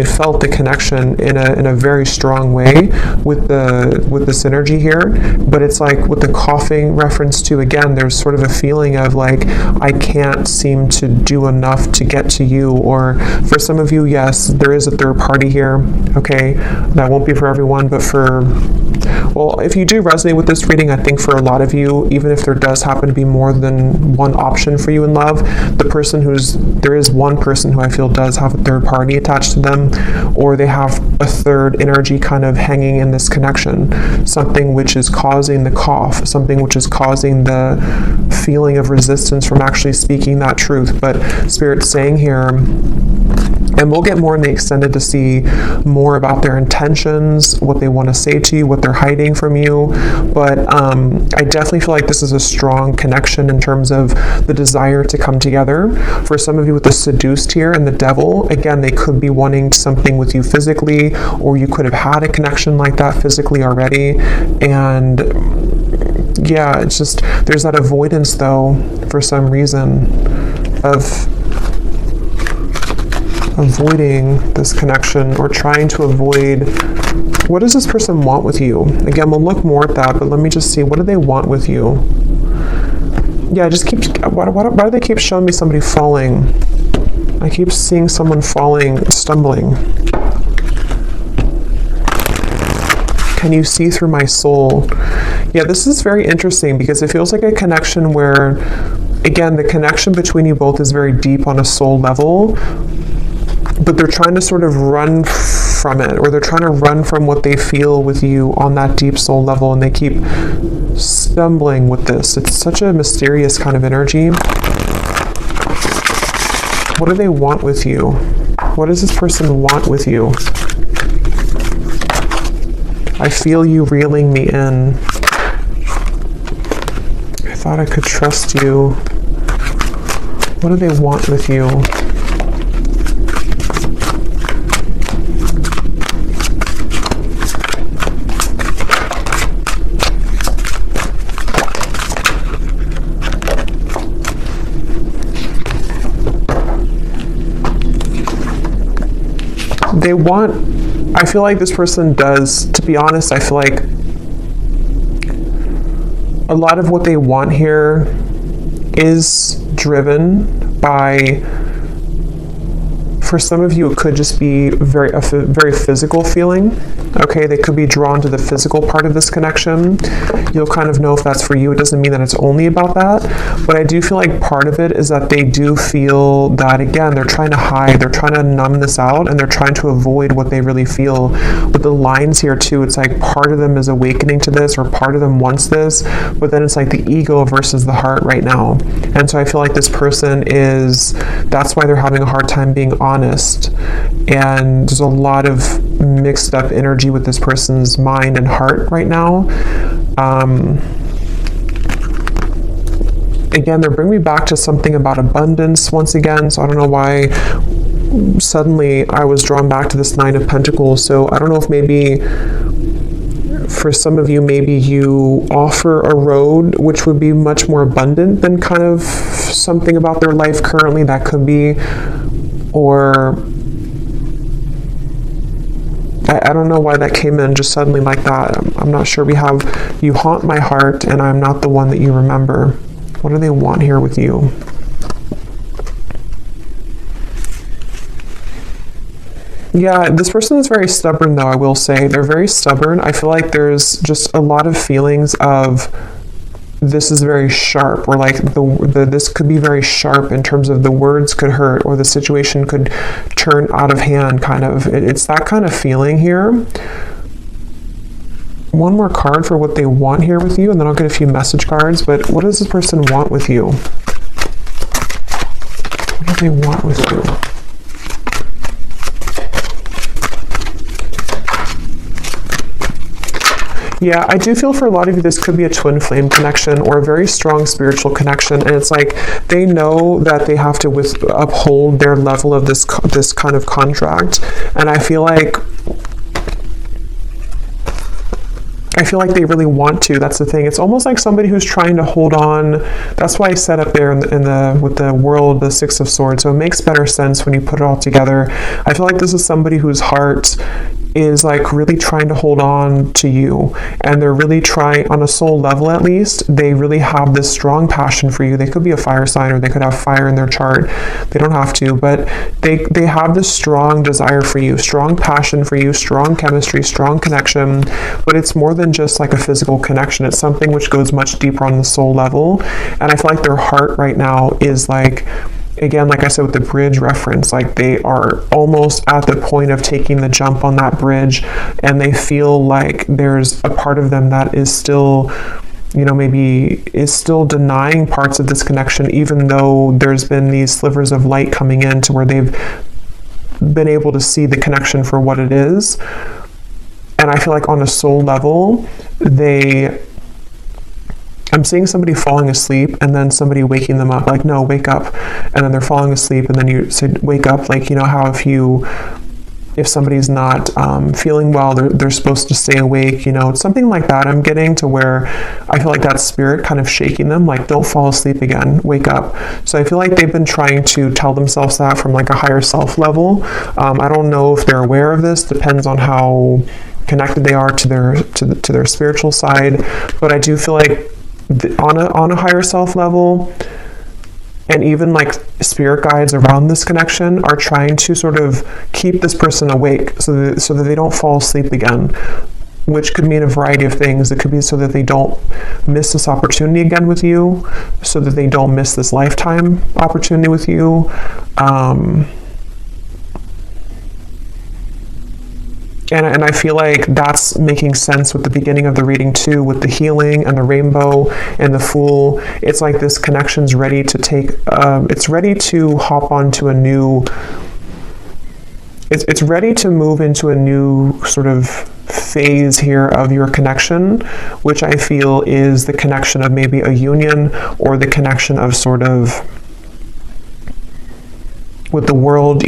felt the connection in a very strong way with the synergy here. But it's like with the coughing reference to, again, there's sort of a feeling of like, I can't seem to do enough to get to you. Or for some of you, yes, there is a third party here. Okay, that won't be for everyone, but well, if you do resonate with this reading, I think for a lot of you, even if there does happen to be more than one option for you in love, there is one person who I feel does have a third party attached to them, or they have a third energy kind of hanging in this connection, something which is causing the cough, something which is causing the feeling of resistance from actually speaking that truth. But Spirit's saying here, and we'll get more in the extended to see more about their intentions, what they want to say to you, what they're hiding from you. But I definitely feel like this is a strong connection in terms of the desire to come together. For some of you with the seduced here and the devil, again, they could be wanting something with you physically, or you could have had a connection like that physically already. And yeah, it's just, there's that avoidance though, for some reason, of avoiding this connection, or trying to avoid. What does this person want with you? Again, we'll look more at that, but let me just see, what do they want with you? Yeah, just why do they keep showing me somebody falling? I keep seeing someone falling, stumbling. Can you see through my soul? Yeah, this is very interesting because it feels like a connection where, again, the connection between you both is very deep on a soul level, but they're trying to sort of run from it, or they're trying to run from what they feel with you on that deep soul level, and they keep stumbling with this. It's such a mysterious kind of energy. What do they want with you? What does this person want with you? I feel you reeling me in. I thought I could trust you. What do they want with you? I feel like this person does, to be honest, I feel like a lot of what they want here is driven by, for some of you, it could just be a very physical feeling. Okay, they could be drawn to the physical part of this connection. You'll kind of know if that's for you. It doesn't mean that it's only about that, but I do feel like part of it is that they do feel that, again, they're trying to hide, they're trying to numb this out, and they're trying to avoid what they really feel. With the lines here too, it's like part of them is awakening to this, or part of them wants this, but then it's like the ego versus the heart right now. And so I feel like this person that's why they're having a hard time being honest. And there's a lot of mixed up energy with this person's mind and heart right now. Again, they're bringing me back to something about abundance once again. So I don't know why suddenly I was drawn back to this Nine of Pentacles. So I don't know if maybe for some of you, maybe you offer a road which would be much more abundant than kind of something about their life currently. That could be, or I don't know why that came in just suddenly like that. I'm not sure. We have, you haunt my heart and I'm not the one that you remember. What do they want here with you? Yeah, this person is very stubborn though, I will say. They're very stubborn. I feel like there's just a lot of feelings of this is very sharp, or like this could be very sharp in terms of the words could hurt, or the situation could turn out of hand, kind of. It's that kind of feeling here. One more card for what they want here with you, and then I'll get a few message cards. But what does this person want with you? What do they want with you? Yeah, I do feel for a lot of you, this could be a twin flame connection or a very strong spiritual connection. And it's like they know that they have to uphold their level of this kind of contract. And I feel like they really want to. That's the thing. It's almost like somebody who's trying to hold on. That's why I set up there with the world, the Six of Swords. So it makes better sense when you put it all together. I feel like this is somebody whose heart is like really trying to hold on to you, and they're really trying, on a soul level at least, they really have this strong passion for you. They could be a fire sign, or they could have fire in their chart. They don't have to, but they have this strong desire for you, strong passion for you, strong chemistry, strong connection. But it's more than just like a physical connection. It's something which goes much deeper on the soul level. And I feel like their heart right now is like, again, like I said with the bridge reference, like they are almost at the point of taking the jump on that bridge, and they feel like there's a part of them that is still, maybe is still denying parts of this connection, even though there's been these slivers of light coming in to where they've been able to see the connection for what it is. And I feel like on a soul level, I'm seeing somebody falling asleep and then somebody waking them up, like, no, wake up. And then they're falling asleep, and then you say, wake up. Like, how if somebody's not feeling well, they're supposed to stay awake, it's something like that. I'm getting to where I feel like that spirit kind of shaking them, like, don't fall asleep again, wake up. So I feel like they've been trying to tell themselves that from like a higher self level. I don't know if they're aware of this, depends on how connected they are to their spiritual side. But I do feel like on a higher self level, and even like spirit guides around this connection are trying to sort of keep this person awake so that they don't fall asleep again, which could mean a variety of things. It could be so that they don't miss this opportunity again with you, so that they don't miss this lifetime opportunity with you. And I feel like that's making sense with the beginning of the reading too, with the healing and the rainbow and the Fool. It's like this connection's ready to take, it's ready to hop onto a new, it's ready to move into a new sort of phase here of your connection, which I feel is the connection of maybe a union, or the connection of sort of with the world,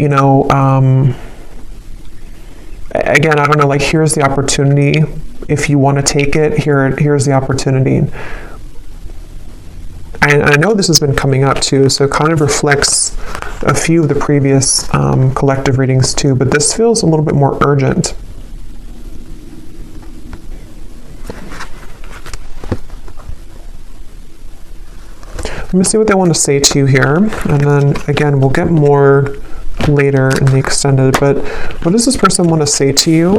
again, I don't know, like, here's the opportunity. If you want to take it, here's the opportunity. And I know this has been coming up too, so it kind of reflects a few of the previous collective readings too, but this feels a little bit more urgent. Let me see what they want to say to you here, and then again, we'll get more later in the extended. But what does this person want to say to you?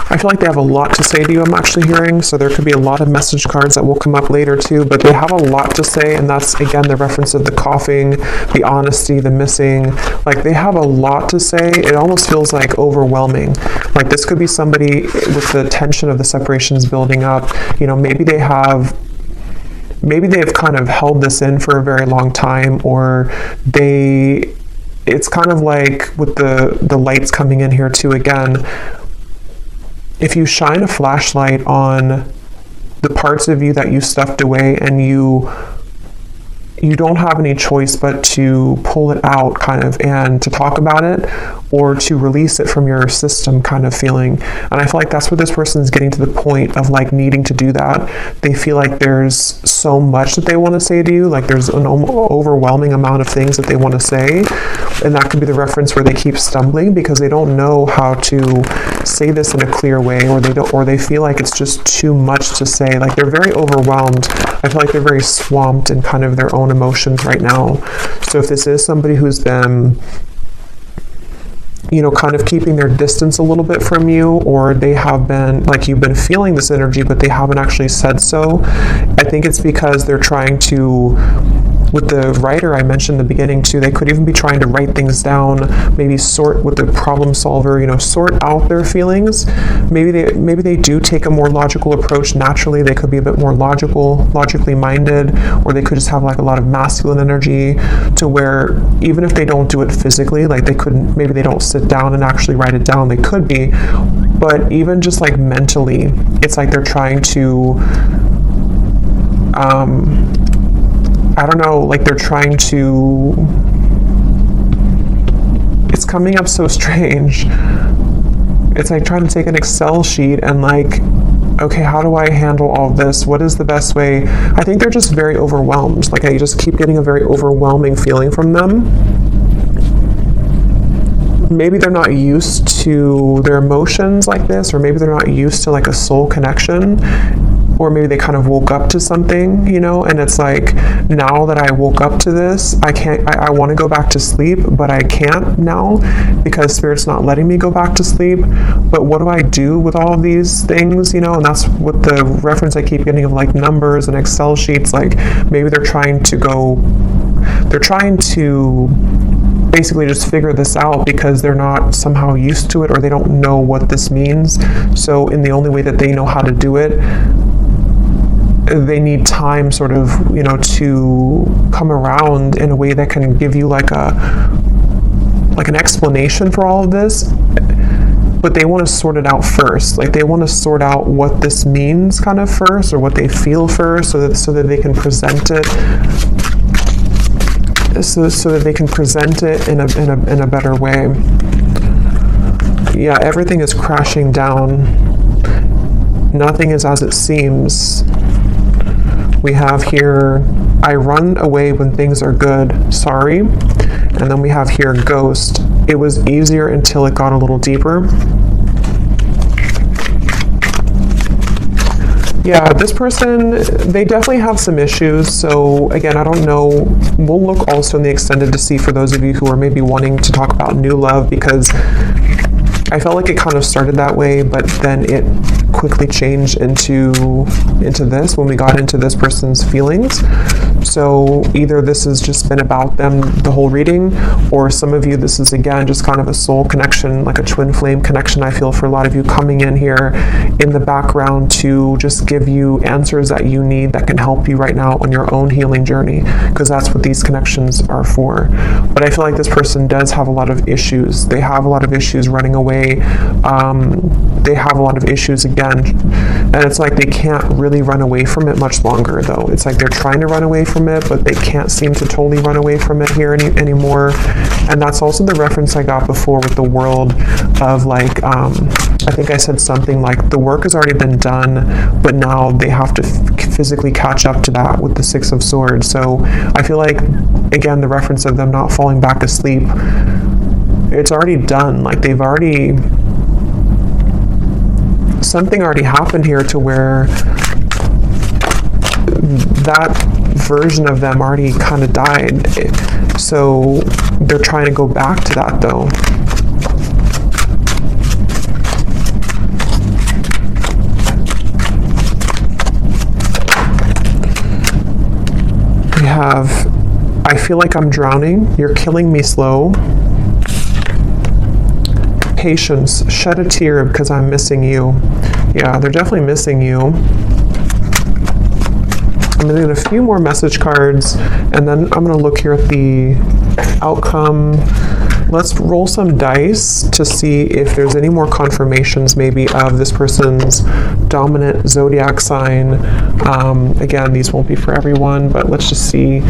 I feel like they have a lot to say to you, I'm actually hearing, so there could be a lot of message cards that will come up later too, but they have a lot to say, and that's, again, the reference of the coughing, the honesty, the missing. Like, they have a lot to say. It almost feels like overwhelming. Like, this could be somebody with the tension of the separations building up. Maybe they've kind of held this in for a very long time, or it's kind of like with the lights coming in here too, again, if you shine a flashlight on the parts of you that you stuffed away, and you don't have any choice but to pull it out, kind of, and to talk about it, or to release it from your system, kind of feeling. And I feel like that's where this person is getting to the point of like needing to do that. They feel like there's so much that they want to say to you, like there's an overwhelming amount of things that they want to say, and that could be the reference where they keep stumbling because they don't know how to say this in a clear way, or they feel like it's just too much to say. Like, they're very overwhelmed. I feel like they're very swamped in kind of their own emotions right now. So if this is somebody who's been kind of keeping their distance a little bit from you, or they have been, like, you've been feeling this energy, but they haven't actually said so. I think it's because they're trying to, with the writer I mentioned in the beginning too, they could even be trying to write things down, maybe sort with the problem solver, sort out their feelings. Maybe they do take a more logical approach naturally. They could be a bit more logically minded, or they could just have like a lot of masculine energy to where even if they don't do it physically, like maybe they don't sit down and actually write it down. They could be, but even just like mentally, it's like they're trying to, I don't know, like they're trying to, it's coming up so strange. It's like trying to take an Excel sheet and like, okay, how do I handle all this? What is the best way? I think they're just very overwhelmed. Like I just keep getting a very overwhelming feeling from them. Maybe they're not used to their emotions like this, or maybe they're not used to like a soul connection. Or maybe they kind of woke up to something, and it's like, now that I woke up to this, I want to go back to sleep, but I can't now because Spirit's not letting me go back to sleep. But what do I do with all of these things, and that's what the reference I keep getting of like numbers and Excel sheets. Like maybe they're trying to basically just figure this out because they're not somehow used to it, or they don't know what this means. So in the only way that they know how to do it, they need time sort of, to come around in a way that can give you like an explanation for all of this. But they want to sort it out first. Like they want to sort out what this means kind of first, or what they feel first, so that they can present it. So that they can present it in a better way. Yeah, everything is crashing down. Nothing is as it seems. We have here, I run away when things are good, sorry. And then we have here, ghost. It was easier until it got a little deeper. Yeah, this person, they definitely have some issues. So again, I don't know. We'll look also in the extended to see for those of you who are maybe wanting to talk about new love, because I felt like it kind of started that way, but then it quickly changed into this when we got into this person's feelings. So either this has just been about them the whole reading, or some of you, this is again just kind of a soul connection, like a twin flame connection. I feel for a lot of you coming in here in the background to just give you answers that you need that can help you right now on your own healing journey, because that's what these connections are for. But I feel like this person does have a lot of issues. They have a lot of issues running away. They have a lot of issues again, and it's like they can't really run away from it much longer though. It's like they're trying to run away from it, but they can't seem to totally run away from it here anymore. And that's also the reference I got before with the world of like, I think I said something like the work has already been done, but now they have to physically catch up to that with the Six of Swords. So I feel like, again, the reference of them not falling back asleep, it's already done. Like they've already, something already happened here to where that version of them already kind of died. So they're trying to go back to that though. We have, I feel like I'm drowning. You're killing me slow. Patience, shed a tear because I'm missing you. Yeah, they're definitely missing you. I'm going to get a few more message cards, and then I'm going to look here at the outcome. Let's roll some dice to see if there's any more confirmations maybe of this person's dominant zodiac sign. Again, these won't be for everyone, but let's just see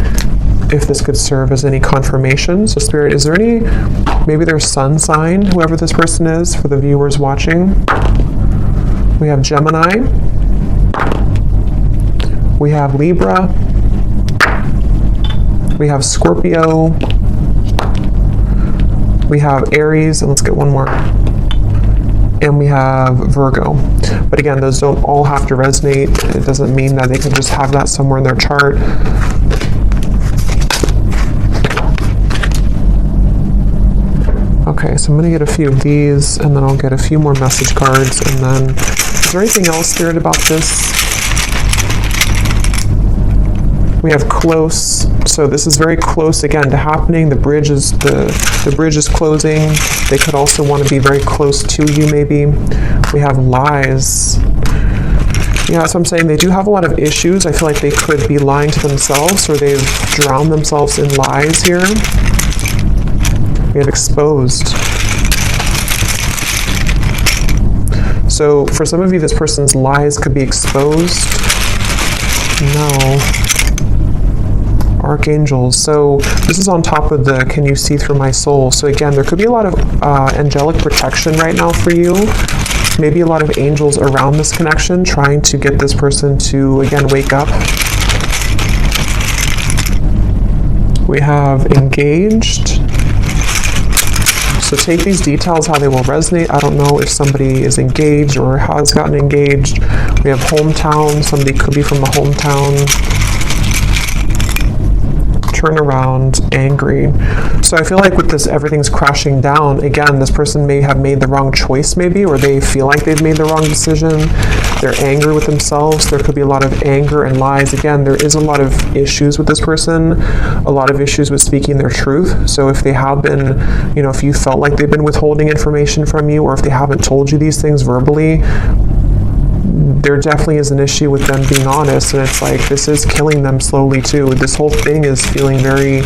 if this could serve as any confirmation. So Spirit, is there any, maybe their sun sign, whoever this person is, for the viewers watching? We have Gemini. We have Libra. We have Scorpio. We have Aries, and let's get one more. And we have Virgo. But again, those don't all have to resonate. It doesn't mean that they can just have that somewhere in their chart. Okay, so I'm going to get a few of these, and then I'll get a few more message cards, and then is there anything else, Spirit, about this? We have close, so this is very close again to happening. The bridge is the bridge is closing. They could also want to be very close to you, maybe. We have lies. Yeah, so I'm saying they do have a lot of issues. I feel like they could be lying to themselves, or they've drowned themselves in lies here. We have exposed. So for some of you, this person's lies could be exposed. No. Archangels. So this is on top of the can you see through my soul. So again, there could be a lot of angelic protection right now for you. Maybe a lot of angels around this connection trying to get this person to, again, wake up. We have engaged. So take these details how they will resonate. I don't know if somebody is engaged or has gotten engaged. We have hometown. Somebody could be from a hometown. Turn around, angry. So I feel like with this, everything's crashing down. Again, this person may have made the wrong choice maybe, or they feel like they've made the wrong decision. They're angry with themselves. There could be a lot of anger and lies. Again, there is a lot of issues with this person, a lot of issues with speaking their truth. So if they have been, if you felt like they've been withholding information from you, or if they haven't told you these things verbally, there definitely is an issue with them being honest, and it's like this is killing them slowly too. This whole thing is feeling very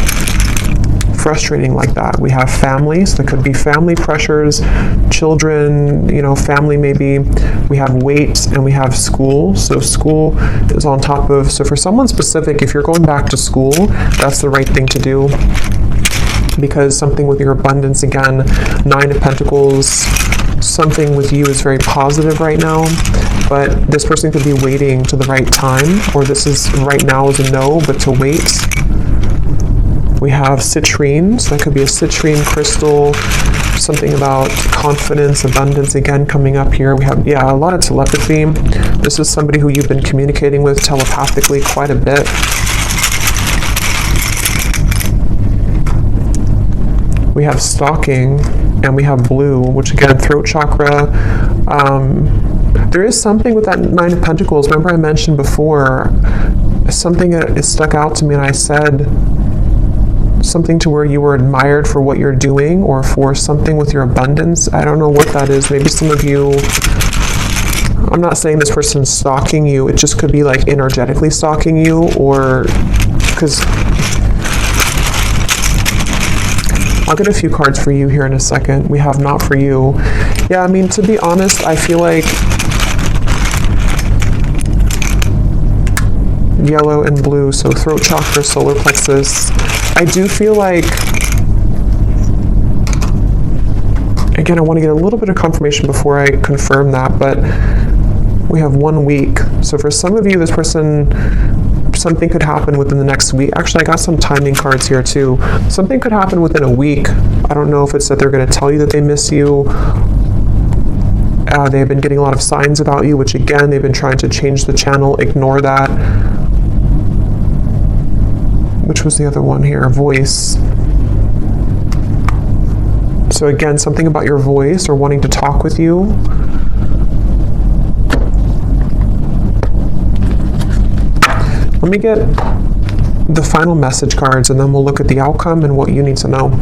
frustrating like that. We have families. There could be family pressures, children, family maybe. We have weight, and we have school. So school is on top of, so for someone specific, if you're going back to school, that's the right thing to do, because something with your abundance, again, 9 of Pentacles, something with you is very positive right now, but this person could be waiting to the right time, or this is right now is a no, but to wait. We have citrine, so that could be a citrine crystal, something about confidence, abundance, again, coming up here. We have, a lot of telepathy. This is somebody who you've been communicating with telepathically quite a bit. We have stalking, and we have blue, which again, throat chakra. There is something with that 9 of Pentacles. Remember I mentioned before, something that stuck out to me, and I said something to where you were admired for what you're doing, or for something with your abundance. I don't know what that is. Maybe some of you, I'm not saying this person's stalking you. It just could be like energetically stalking you, or because I'll get a few cards for you here in a second. We have not for you. Yeah, I mean, to be honest, I feel like yellow and blue, so throat chakra, solar plexus. I do feel like, again, I want to get a little bit of confirmation before I confirm that, but we have 1 week. So for some of you, this person, something could happen within the next week. Actually, I got some timing cards here too. Something could happen within a week. I don't know if it's that they're going to tell you that they miss you. They've been getting a lot of signs about you, which again, they've been trying to change the channel. Ignore that. Which was the other one here? Voice. So again, something about your voice or wanting to talk with you. Let me get the final message cards, and then we'll look at the outcome and what you need to know.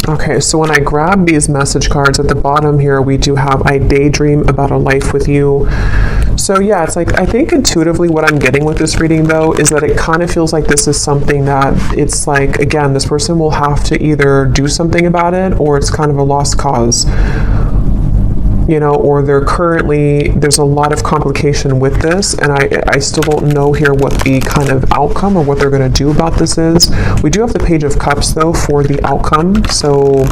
Okay, so when I grab these message cards at the bottom here, we do have, I daydream about a life with you. So yeah, it's like, I think intuitively what I'm getting with this reading though, is that it kind of feels like this is something that it's like, again, this person will have to either do something about it, or it's kind of a lost cause. Or there's a lot of complication with this, and I still don't know here what the kind of outcome or what they're going to do about this is. We do have the Page of Cups, though, for the outcome. So,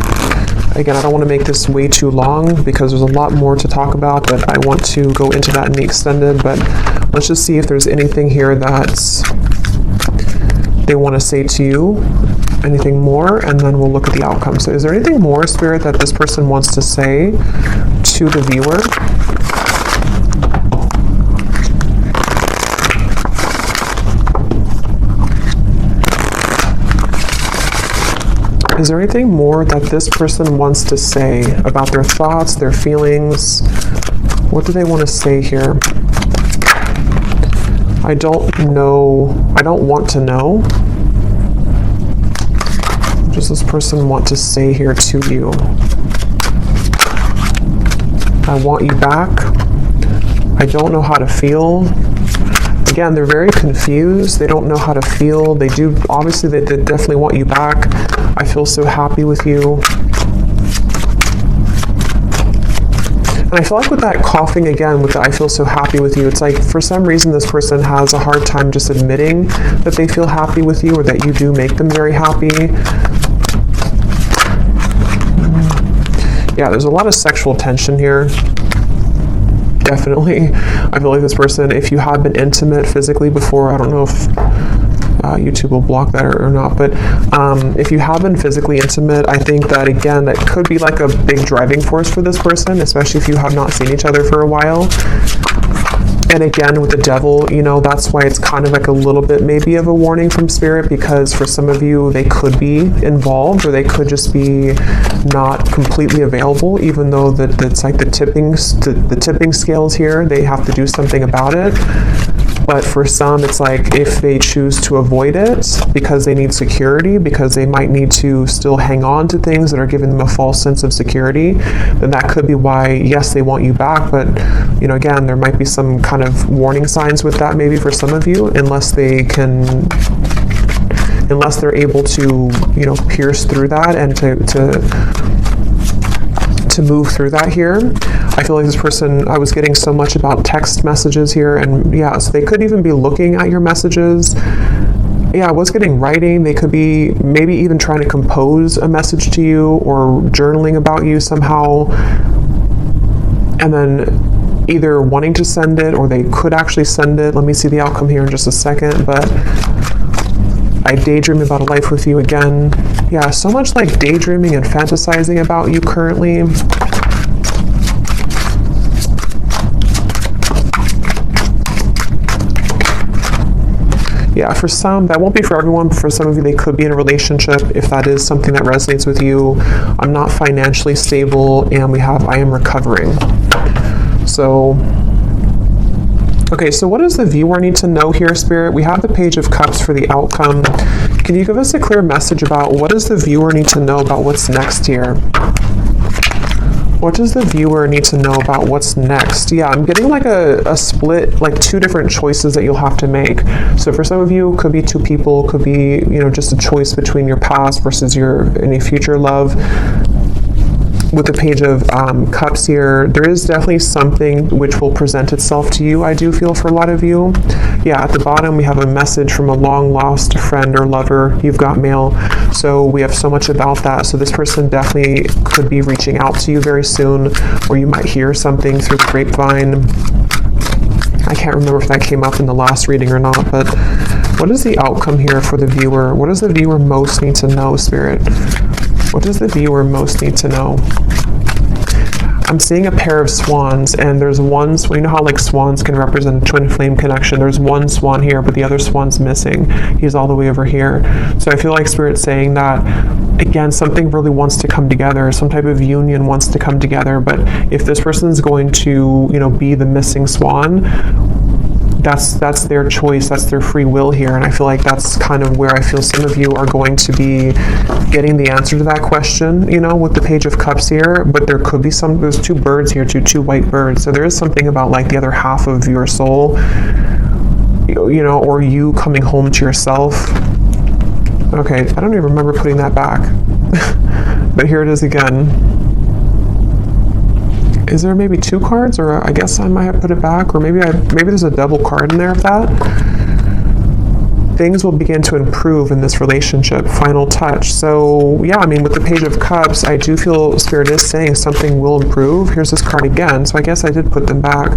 again, I don't want to make this way too long because there's a lot more to talk about, but I want to go into that in the extended. But let's just see if there's anything here that they want to say to you, anything more, and then we'll look at the outcome. So is there anything more, Spirit, that this person wants to say to the viewer? Is there anything more that this person wants to say about their thoughts, their feelings? What do they want to say here? I don't know. I don't want to know. What does this person want to say here to you? I want you back. I don't know how to feel. Again, they're very confused. They don't know how to feel. They do, obviously, they definitely want you back. I feel so happy with you. And I feel like with that coughing again, with the I feel so happy with you, it's like for some reason this person has a hard time just admitting that they feel happy with you or that you do make them very happy. Yeah, there's a lot of sexual tension here. Definitely. I feel like this person, if you have been intimate physically before, I don't know if YouTube will block that or not, but if you have been physically intimate, I think that again, that could be like a big driving force for this person, especially if you have not seen each other for a while. And again, with the devil, you know, that's why it's kind of like a little bit maybe of a warning from spirit, because for some of you, they could be involved or they could just be not completely available, even though it's like the tipping scales here, they have to do something about it. But for some, it's like if they choose to avoid it because they need security, because they might need to still hang on to things that are giving them a false sense of security, then that could be why, yes, they want you back. But, you know, again, there might be some kind of warning signs with that maybe for some of you, unless they're able to, you know, pierce through that and to move through that here. I feel like this person, I was getting so much about text messages here, and yeah, so they could even be looking at your messages. Yeah, I was getting writing. They could be maybe even trying to compose a message to you or journaling about you somehow, and then either wanting to send it or they could actually send it. Let me see the outcome here in just a second, but I daydream about a life with you again. Yeah, so much like daydreaming and fantasizing about you currently. Yeah, for some, that won't be for everyone, but for some of you, they could be in a relationship if that is something that resonates with you. I'm not financially stable, and we have I am recovering. So, okay, so what does the viewer need to know here, Spirit? We have the Page of Cups for the outcome. Can you give us a clear message about what does the viewer need to know about what's next here? What does the viewer need to know about what's next? Yeah, I'm getting like a split, like two different choices that you'll have to make. So for some of you, it could be two people, could be, you know, just a choice between your past versus your any future love. With the Page of Cups here, there is definitely something which will present itself to you, I do feel, for a lot of you. Yeah, at the bottom we have a message from a long lost friend or lover. You've got mail. So we have so much about that. So this person definitely could be reaching out to you very soon, or you might hear something through the grapevine. I can't remember if that came up in the last reading or not, but what is the outcome here for the viewer? What does the viewer most need to know, Spirit? What does the viewer most need to know? I'm seeing a pair of swans, and there's one, you know how like swans can represent a twin flame connection. There's one swan here, but the other swan's missing. He's all the way over here. So I feel like Spirit's saying that, again, something really wants to come together. Some type of union wants to come together. But if this person's going to, you know, be the missing swan, that's their choice, that's their free will here. And I feel like that's kind of where I feel some of you are going to be getting the answer to that question, you know, with the Page of Cups here. But there could be there's two birds here, two white birds. So there is something about like the other half of your soul, you know, or you coming home to yourself. Okay, I don't even remember putting that back. But here it is again. Is there maybe two cards, or I guess I might have put it back, or maybe there's a double card in there of that. Things will begin to improve in this relationship. Final touch. So yeah, I mean, with the Page of Cups, I do feel Spirit is saying something will improve. Here's this card again. So I guess I did put them back.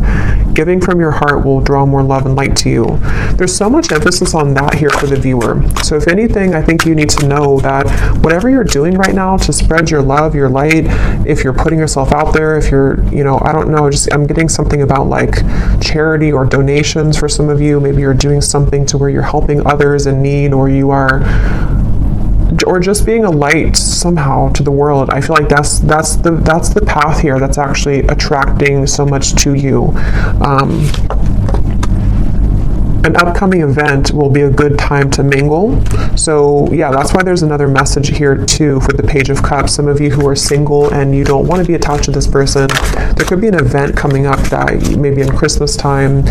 Giving from your heart will draw more love and light to you. There's so much emphasis on that here for the viewer. So if anything, I think you need to know that whatever you're doing right now to spread your love, your light, if you're putting yourself out there, if you're, you know, I don't know, just I'm getting something about like charity or donations for some of you. Maybe you're doing something to where you're helping others in need, or you are or just being a light somehow to the world. I feel like that's the path here that's actually attracting so much to you. An upcoming event will be a good time to mingle. So yeah, that's why there's another message here too for the Page of Cups. Some of you who are single and you don't want to be attached to this person, there could be an event coming up that maybe in Christmas time,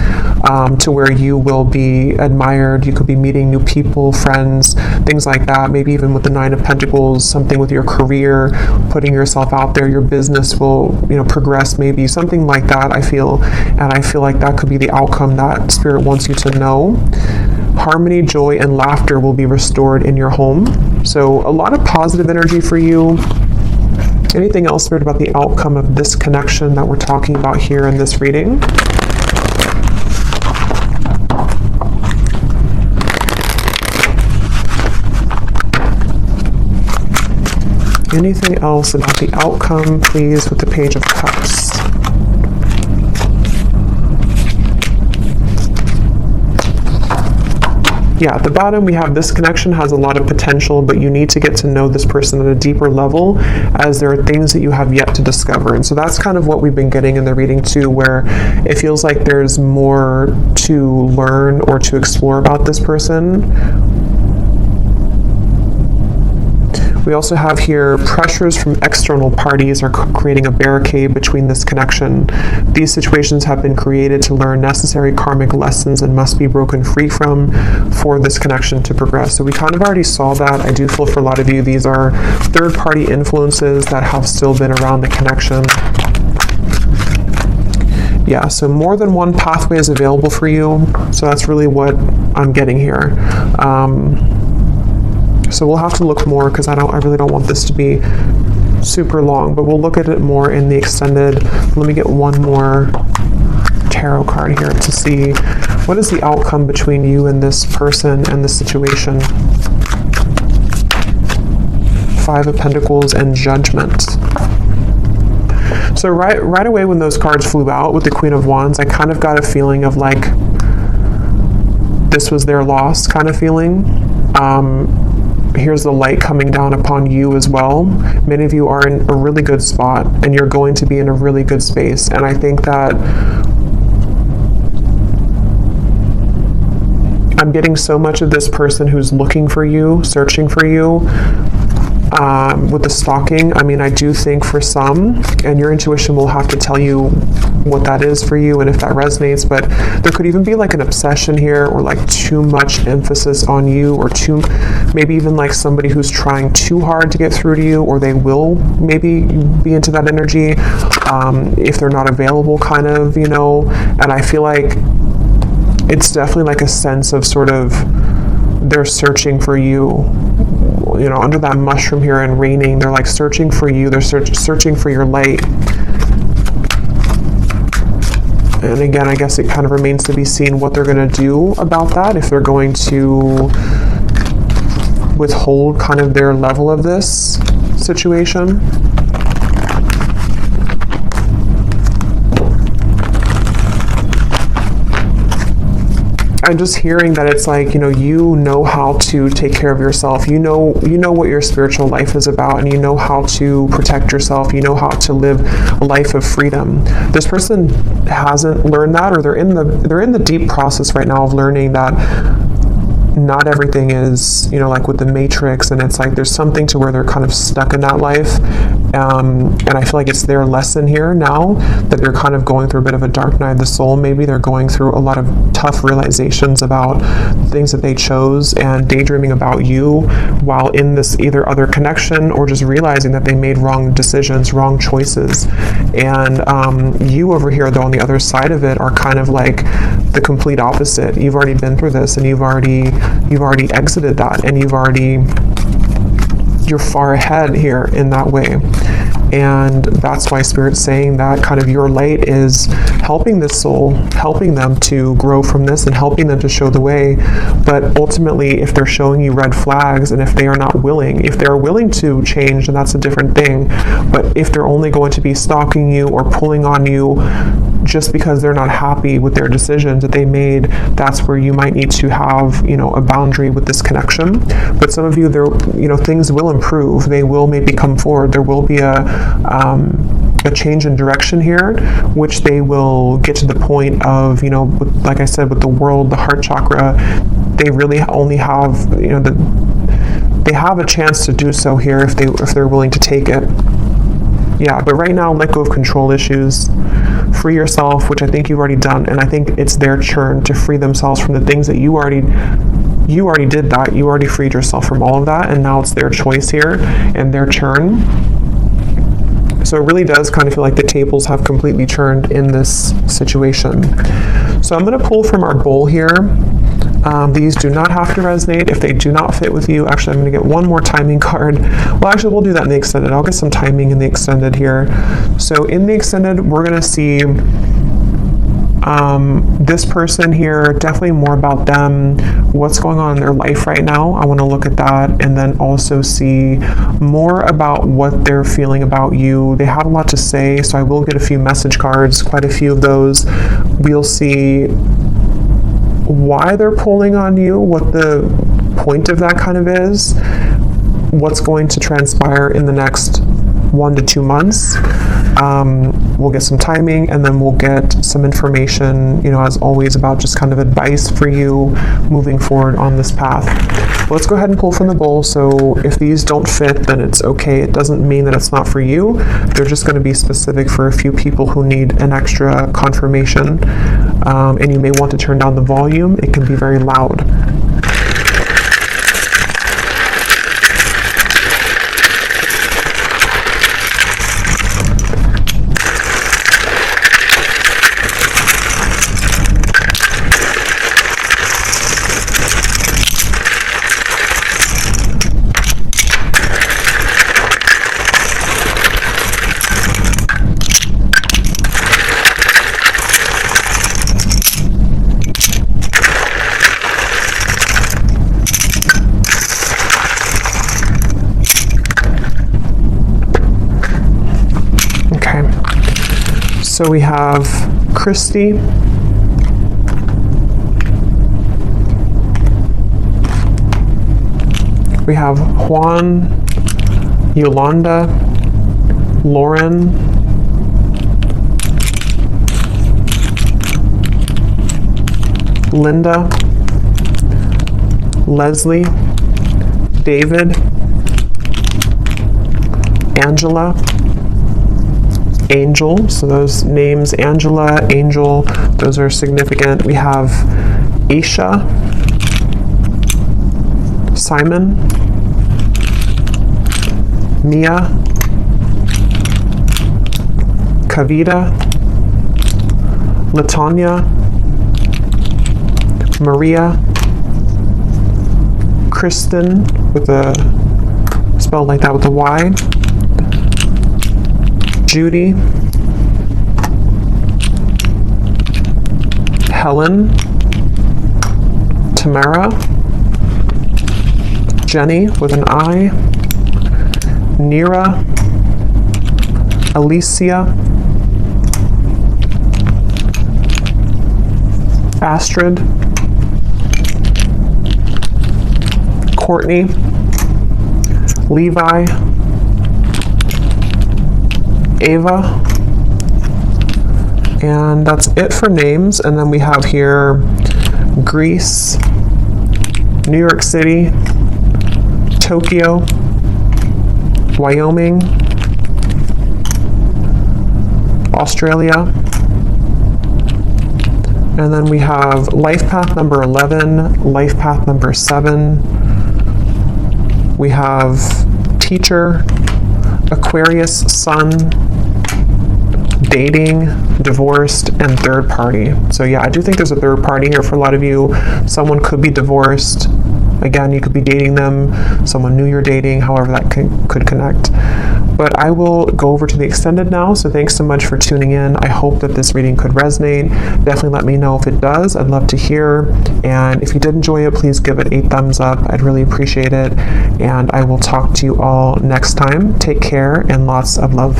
to where you will be admired. You could be meeting new people, friends, things like that. Maybe even with the Nine of Pentacles, something with your career, putting yourself out there, your business will, progress, maybe something like that, I feel. And I feel like that could be the outcome that Spirit wants you to know. Harmony, joy, and laughter will be restored in your home. So a lot of positive energy for you. Anything else, Spirit, about the outcome of this connection that we're talking about here in this reading? Anything else about the outcome, please, with the Page of Cups? Yeah, at the bottom we have this connection has a lot of potential, but you need to get to know this person at a deeper level, as there are things that you have yet to discover. And so that's kind of what we've been getting in the reading too, where it feels like there's more to learn or to explore about this person. We also have here pressures from external parties are creating a barricade between this connection. These situations have been created to learn necessary karmic lessons and must be broken free from for this connection to progress. So we kind of already saw that. I do feel for a lot of you, these are third-party influences that have still been around the connection. Yeah, so more than one pathway is available for you. So that's really what I'm getting here. So we'll have to look more, because I really don't want this to be super long, but we'll look at it more in the extended. Let me get one more tarot card here to see what is the outcome between you and this person and the situation. Five of Pentacles and Judgment. So right away when those cards flew out with the Queen of Wands, I kind of got a feeling of like this was their loss kind of feeling. Here's the light coming down upon you as well. Many of you are in a really good spot, and you're going to be in a really good space. And I think that I'm getting so much of this person who's looking for you, searching for you. With the stalking, I mean, I do think for some, and your intuition will have to tell you what that is for you and if that resonates, but there could even be like an obsession here, or like too much emphasis on you, or maybe even like somebody who's trying too hard to get through to you, or they will maybe be into that energy if they're not available, kind of, and I feel like it's definitely like a sense of sort of they're searching for you. Under that mushroom here and raining, they're like searching for you. They're searching for your light. And again, I guess it kind of remains to be seen what they're going to do about that, if they're going to withhold kind of their level of this situation. I'm just hearing that it's like, you know how to take care of yourself. You know what your spiritual life is about, and you know how to protect yourself. You know how to live a life of freedom. This person hasn't learned that, or they're in the deep process right now of learning that not everything is, like with the Matrix, and it's like there's something to where they're kind of stuck in that life. And I feel like it's their lesson here now that they're kind of going through a bit of a dark night of the soul. Maybe they're going through a lot of tough realizations about things that they chose, and daydreaming about you while in this either other connection, or just realizing that they made wrong decisions, wrong choices. And you over here, though, on the other side of it, are kind of like the complete opposite. You've already been through this, and you've already exited that, and you're far ahead here in that way. And that's why Spirit's saying that kind of your light is helping this soul, helping them to grow from this, and helping them to show the way. But ultimately, if they're showing you red flags, and if they are not willing, if they're willing to change, then that's a different thing. But if they're only going to be stalking you or pulling on you just because they're not happy with their decisions that they made, that's where you might need to have, a boundary with this connection. But some of you, things will improve. They will maybe come forward. There will be a change in direction here, which they will get to the point of, like I said, with the world, the heart chakra, they really only have, they have a chance to do so here if they're willing to take it. Yeah, but right now, let go of control issues, free yourself, which I think you've already done, and I think it's their turn to free themselves from the things that you already did that. You already freed yourself from all of that, and now it's their choice here and their turn. So it really does kind of feel like the tables have completely turned in this situation. So I'm going to pull from our bowl here. These do not have to resonate if they do not fit with you. Actually, I'm going to get one more timing card. Well, actually, we'll do that in the extended. I'll get some timing in the extended here. So in the extended, we're going to see this person here, definitely more about them, what's going on in their life right now. I want to look at that and then also see more about what they're feeling about you. They have a lot to say, so I will get a few message cards, quite a few of those. We'll see why they're pulling on you, what the point of that kind of is, what's going to transpire in the next 1 to 2 months. We'll get some timing, and then we'll get some information, as always, about just kind of advice for you moving forward on this path. Let's go ahead and pull from the bowl. So if these don't fit, then it's okay. It doesn't mean that it's not for you. They're just going to be specific for a few people who need an extra confirmation. And you may want to turn down the volume. It can be very loud. So we have Christy, we have Juan, Yolanda, Lauren, Linda, Leslie, David, Angela, Angel. So those names, Angela, Angel, those are significant. We have Isha, Simon, Mia, Kavita, Latanya, Maria, Kristen with a spell like that with a Y, Judy, Helen, Tamara, Jenny with an I, Nira, Alicia, Astrid, Courtney, Levi, Ava, and that's it for names. And then we have here Greece, New York City, Tokyo, Wyoming, Australia, and then we have life path number 11, life path number 7. We have teacher, Aquarius, sun, dating, divorced, and third party. So yeah, I do think there's a third party here for a lot of you. Someone could be divorced. Again, you could be dating them. Someone new you're dating, however that could connect. But I will go over to the extended now. So thanks so much for tuning in. I hope that this reading could resonate. Definitely let me know if it does. I'd love to hear. And if you did enjoy it, please give it a thumbs up. I'd really appreciate it. And I will talk to you all next time. Take care and lots of love.